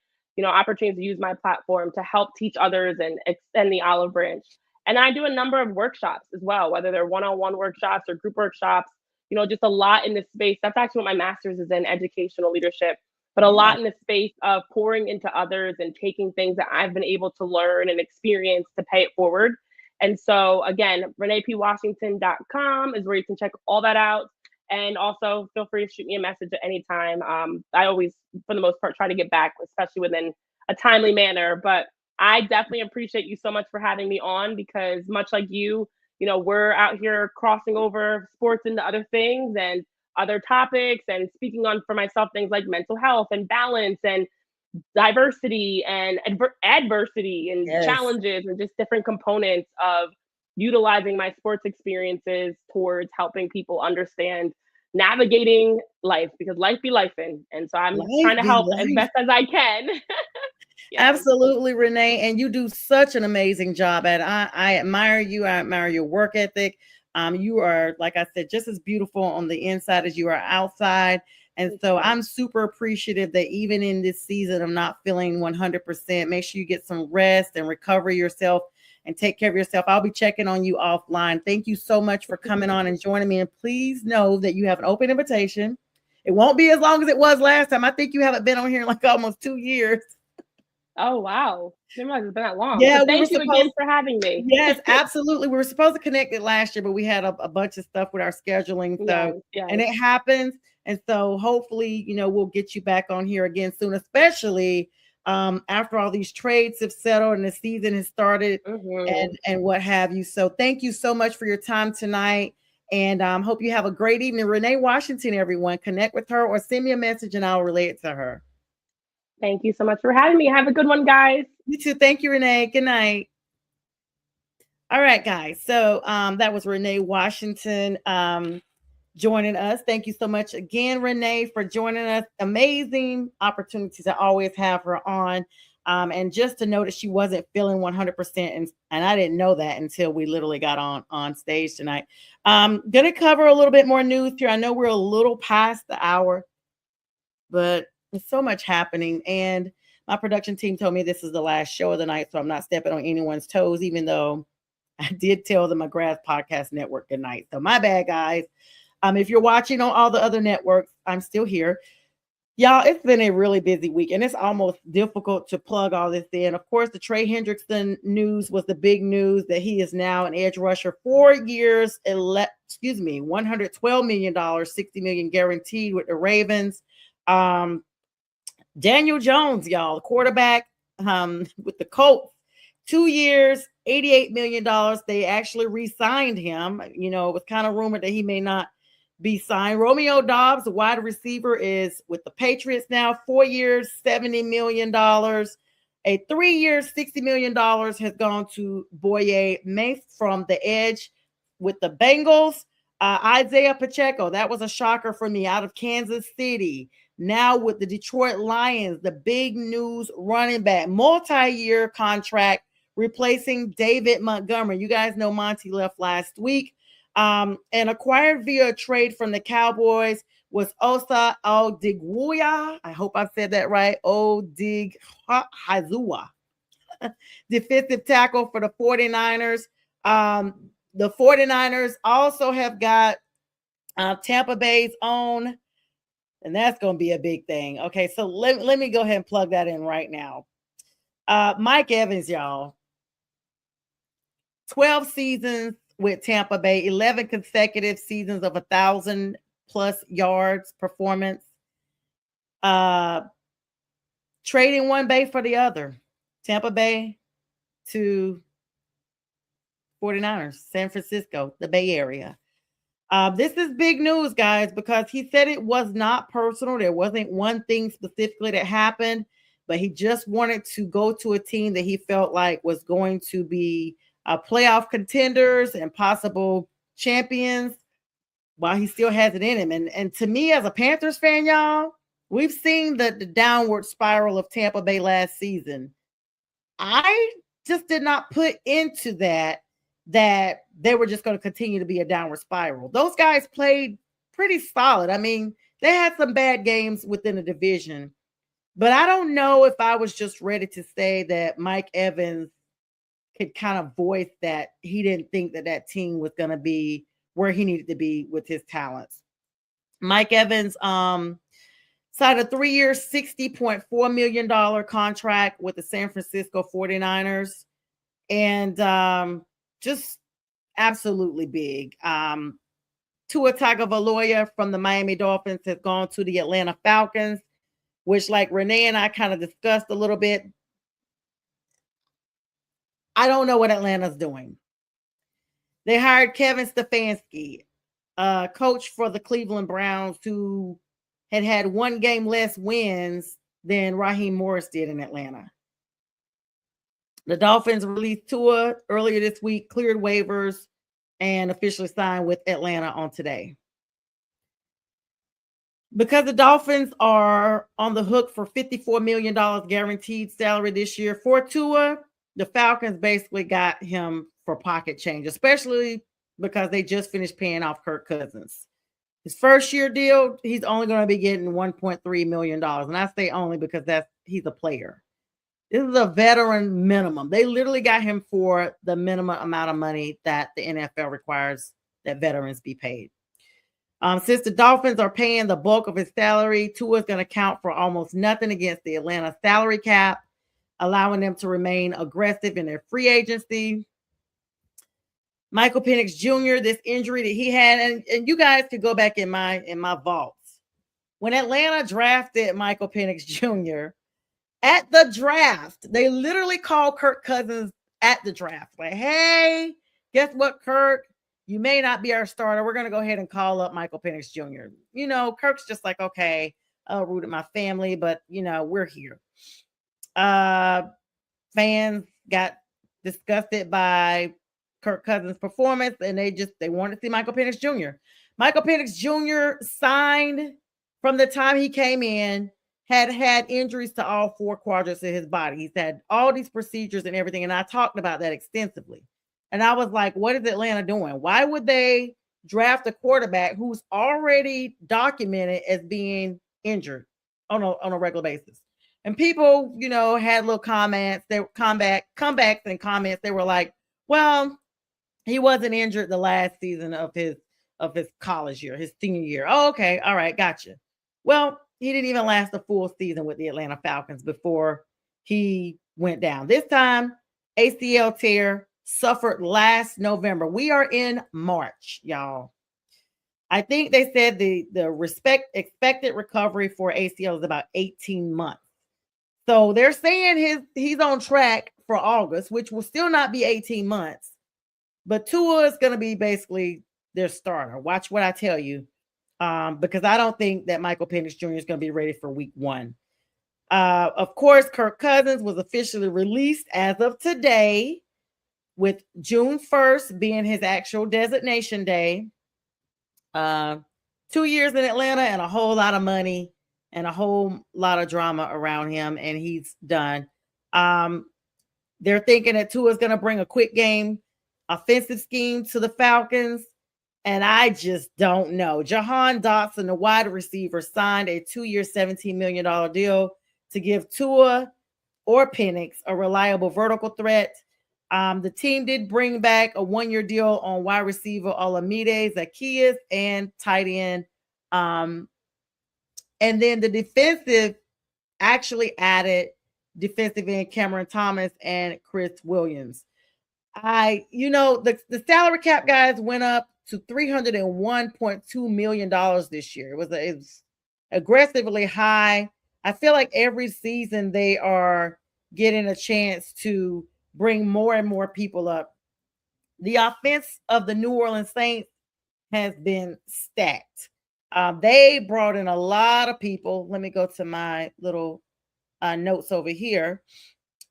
opportunities to use my platform to help teach others and extend the olive branch. And I do a number of workshops as well, whether they're one-on-one workshops or group workshops, just a lot in this space. That's actually what my master's is in, educational leadership, but a lot in the space of pouring into others and taking things that I've been able to learn and experience to pay it forward. And so again, reneepwashington.com is where you can check all that out. And also feel free to shoot me a message at any time. I always, for the most part, try to get back, especially within a timely manner. But I definitely appreciate you so much for having me on, because much like you, we're out here crossing over sports into other things and other topics, and speaking on for myself things like mental health and balance and diversity and adversity and challenges, and just different components of utilizing my sports experiences towards helping people understand navigating life, because life be lifing. And so I'm trying to help as best as I can. Absolutely, Renee. And you do such an amazing job at it. I admire you. I admire your work ethic. You are, like I said, just as beautiful on the inside as you are outside. And so I'm super appreciative that even in this season of not feeling 100%, make sure you get some rest and recover yourself and take care of yourself. I'll be checking on you offline. Thank you so much for coming on and joining me. And please know that you have an open invitation. It won't be as long as it was last time. I think you haven't been on here in like almost 2 years. Oh, wow. It must have been that long. Yeah, so thank you again for having me. Yes, absolutely. We were supposed to connect it last year, but we had a bunch of stuff with our scheduling. So, and it happens. And so hopefully, we'll get you back on here again soon, especially after all these trades have settled and the season has started and what have you. So thank you so much for your time tonight. And hope you have a great evening. Renee Washington, everyone. Connect with her or send me a message and I'll relay it to her. Thank you so much for having me. Have a good one, guys. You too. Thank you, Renee. Good night. All right, guys. So that was Renee Washington joining us. Thank you so much again, Renee, for joining us. Amazing opportunity to always have her on. And just to know that she wasn't feeling 100%. And I didn't know that until we literally got on stage tonight. Going to cover a little bit more news here. I know we're a little past the hour, but there's so much happening. And my production team told me this is the last show of the night, so I'm not stepping on anyone's toes, even though I did tell the McGrath Podcast Network good night. So my bad, guys. If you're watching on all the other networks, I'm still here. Y'all, it's been a really busy week, and it's almost difficult to plug all this in. Of course, the Trey Hendrickson news was the big news that he is now an edge rusher, 4 years, $112 million, $60 million guaranteed with the Ravens. Daniel Jones, y'all, the quarterback with the Colts, 2 years, $88 million. They actually re-signed him. It was kind of rumored that he may not be signed. Romeo Doubs, the wide receiver, is with the Patriots now, 4 years, $70 million. A 3 years, $60 million has gone to Boye Mafe from the edge with the Bengals. Isaiah Pacheco, that was a shocker for me, out of Kansas City. Now with the Detroit Lions, the big news running back, multi-year contract replacing David Montgomery. You guys know Monty left last week. And acquired via trade from the Cowboys was Osa Odigweya. I hope I said that right. Odigweya, defensive tackle for the 49ers. The 49ers also have got Tampa Bay's own, and that's going to be a big thing. Okay, so let me go ahead and plug that in right now. Mike Evans, y'all. 12 seasons with Tampa Bay, 11 consecutive seasons of 1,000+ yards performance. Trading one Bay for the other. Tampa Bay to 49ers, San Francisco, the Bay Area. This is big news, guys, because he said it was not personal. There wasn't one thing specifically that happened, but he just wanted to go to a team that he felt like was going to be playoff contenders and possible champions while he still has it in him. And to me, as a Panthers fan, y'all, we've seen the downward spiral of Tampa Bay last season. I just did not put into that they were just going to continue to be a downward spiral. Those guys played pretty solid. I mean, they had some bad games within the division, but I don't know if I was just ready to say that Mike Evans could kind of voice that he didn't think that team was going to be where he needed to be with his talents. Mike Evans signed a 3-year, $60.4 million contract with the San Francisco 49ers. And just absolutely big. Tua Tagovailoa from the Miami Dolphins has gone to the Atlanta Falcons, which, like Renee and I kind of discussed a little bit, I don't know what Atlanta's doing. They hired Kevin Stefanski, coach for the Cleveland Browns, who had one game less wins than Raheem Morris did in Atlanta. The Dolphins released Tua earlier this week, cleared waivers, and officially signed with Atlanta on today. Because the Dolphins are on the hook for $54 million guaranteed salary this year for Tua, the Falcons basically got him for pocket change, especially because they just finished paying off Kirk Cousins. His first year deal, he's only going to be getting $1.3 million. And I say only because he's a player. This is a veteran minimum. They literally got him for the minimum amount of money that the NFL requires that veterans be paid. Since the Dolphins are paying the bulk of his salary, Tua is going to count for almost nothing against the Atlanta salary cap, allowing them to remain aggressive in their free agency. Michael Penix Jr., this injury that he had, and you guys could go back in my vaults. When Atlanta drafted Michael Penix Jr., at the draft, they literally called Kirk Cousins at the draft. Like, hey, guess what, Kirk? You may not be our starter. We're going to go ahead and call up Michael Penix Jr. You know, Kirk's just like, okay, I'll root at my family, but, you know, we're here. Fans got disgusted by Kirk Cousins' performance, and they wanted to see Michael Penix Jr. Michael Penix Jr. signed from the time he came in, had injuries to all 4 quadrants of his body. He's had all these procedures and everything, and I talked about that extensively. And I was like, what is Atlanta doing? Why would they draft a quarterback who's already documented as being injured on a regular basis? And people, you know, had little comments. They were comebacks and comments. They were like, well, he wasn't injured the last season of his college year, his senior year. Oh, okay. All right. Gotcha. Well, he didn't even last a full season with the Atlanta Falcons before he went down. This time, ACL tear suffered last November. We are in March, y'all. I think they said the expected recovery for ACL is about 18 months. So they're saying he's on track for August, which will still not be 18 months. But Tua is going to be basically their starter. Watch what I tell you. Because I don't think that Michael Penix Jr. is going to be ready for week 1. Of course, Kirk Cousins was officially released as of today, with June 1st being his actual designation day. 2 years in Atlanta and a whole lot of money and a whole lot of drama around him, and he's done. Um, they're thinking that Tua is going to bring a quick game offensive scheme to the Falcons, and I just don't know. Jahan Dotson, the wide receiver, signed a 2-year, $17 million deal to give Tua or Penix a reliable vertical threat. The team did bring back a 1-year deal on wide receiver Olamide Zaccheaus and tight end. And then the defensive actually added defensive end Cameron Thomas and Chris Williams. The salary cap guys went up to $301.2 million this year. It was aggressively high. I feel like every season they are getting a chance to bring more and more people up. The offense of the New Orleans Saints has been stacked. They brought in a lot of people. Let me go to my little notes over here.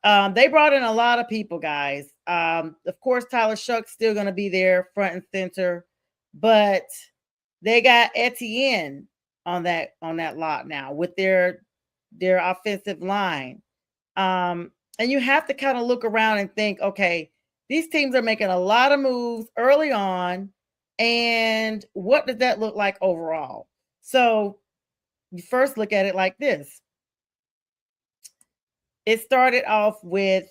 They brought in a lot of people, guys. Of course, Tyler Shuck's still going to be there front and center, but they got Etienne on that lot now with their offensive line. And you have to kind of look around and think, okay, these teams are making a lot of moves early on, and what does that look like overall? So you first look at it like this. It started off with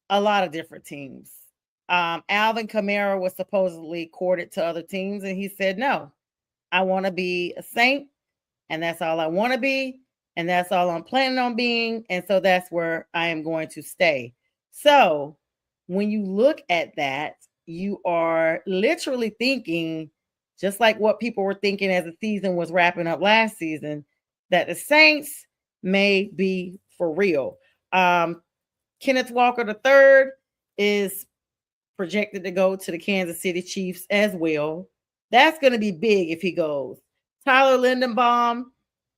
a lot of different teams. Alvin Kamara was supposedly courted to other teams, and he said, no, I want to be a Saint, and that's all I want to be, and that's all I'm planning on being, and so that's where I am going to stay. So when you look at that, you are literally thinking, just like what people were thinking as the season was wrapping up last season, that the Saints may be for real. Kenneth Walker III is projected to go to the Kansas City Chiefs as well. That's going to be big if he goes. Tyler Lindenbaum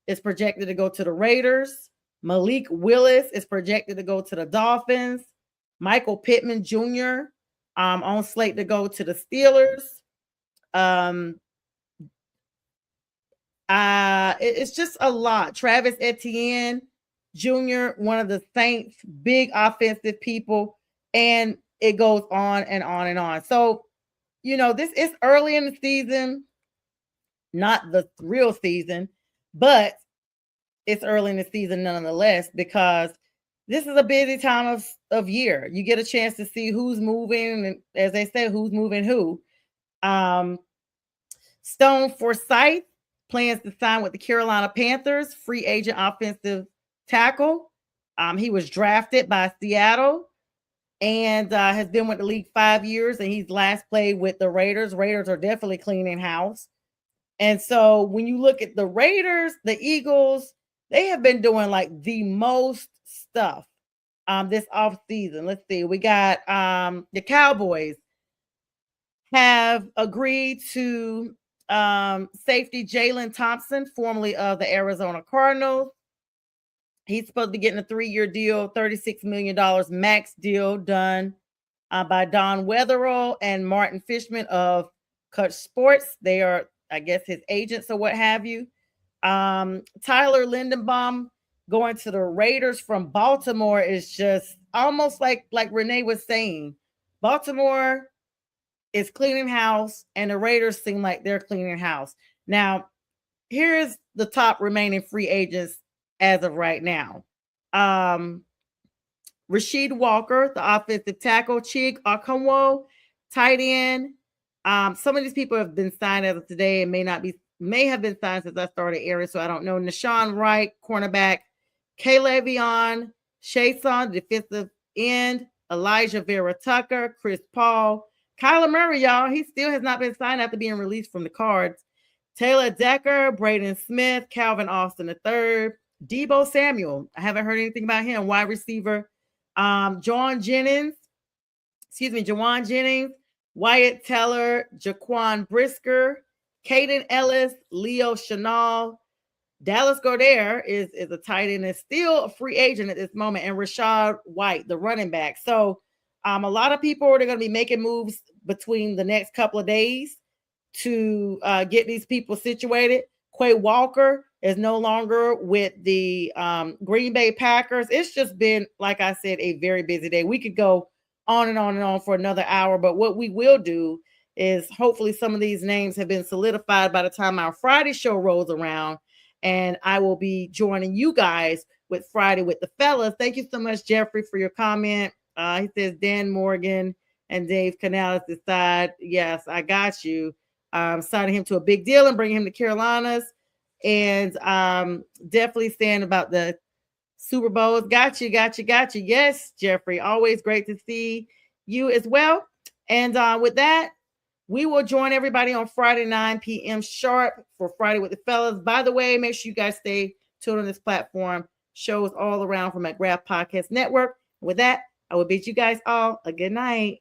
is projected to go to the Raiders. Malik Willis is projected to go to the Dolphins. Michael Pittman Jr. On slate to go to the Steelers. It's just a lot. Travis Etienne Jr., one of the Saints' big offensive people, and it goes on and on and on. So, this is early in the season, not the real season, but it's early in the season nonetheless, because this is a busy time of year. You get a chance to see who's moving, and as they say, who's moving who. Stone Forsythe plans to sign with the Carolina Panthers, free agent offensive tackle. He was drafted by Seattle and has been with the league 5 years, and he's last played with the Raiders. Raiders are definitely cleaning house. And so when you look at the Raiders, the Eagles, they have been doing like the most stuff this off season. Let's see. We got the Cowboys have agreed to safety Jalen Thompson, formerly of the Arizona Cardinals. He's supposed to be getting a 3-year deal, $36 million max deal done by Don Wetherell and Martin Fishman of Cut Sports. They are, I guess, his agents or what have you. Tyler Lindenbaum going to the Raiders from Baltimore is just almost like Renee was saying. Baltimore is cleaning house, and the Raiders seem like they're cleaning house. Now, here's the top remaining free agents as of right now. Rasheed Walker, the offensive tackle, Chig Okonkwo, tight end. Some of these people have been signed as of today and may have been signed since I started airing, so I don't know. Nashawn Wright, cornerback, K'Levion Chason, defensive end, Elijah Vera Tucker, Chris Paul, Kyler Murray, y'all. He still has not been signed after being released from the Cards. Taylor Decker, Braden Smith, Calvin Austin III, Deebo Samuel. I haven't heard anything about him. Wide receiver, Jawan Jennings, Wyatt Teller, Jaquan Brisker, Caden Ellis, Leo Chenal, Dallas Goedert is a tight end and still a free agent at this moment, and Rashad White, the running back. So a lot of people are going to be making moves between the next couple of days to get these people situated. Quay Walker is no longer with the Green Bay Packers. It's just been, like I said, a very busy day. We could go on and on and on for another hour, but what we will do is hopefully some of these names have been solidified by the time our Friday show rolls around, and I will be joining you guys with Friday with the fellas. Thank you so much, Jeffrey, for your comment. He says Dan Morgan and Dave Canales decide. Yes, I got you. Signing him to a big deal and bringing him to Carolinas, and definitely saying about the Super Bowls. Got you. Yes, Jeffrey, always great to see you as well. And with that, we will join everybody on Friday, 9 p.m. sharp for Friday with the fellas. By the way, make sure you guys stay tuned on this platform. Shows all around from McGrath Podcast Network. With that, I will bid you guys all a good night.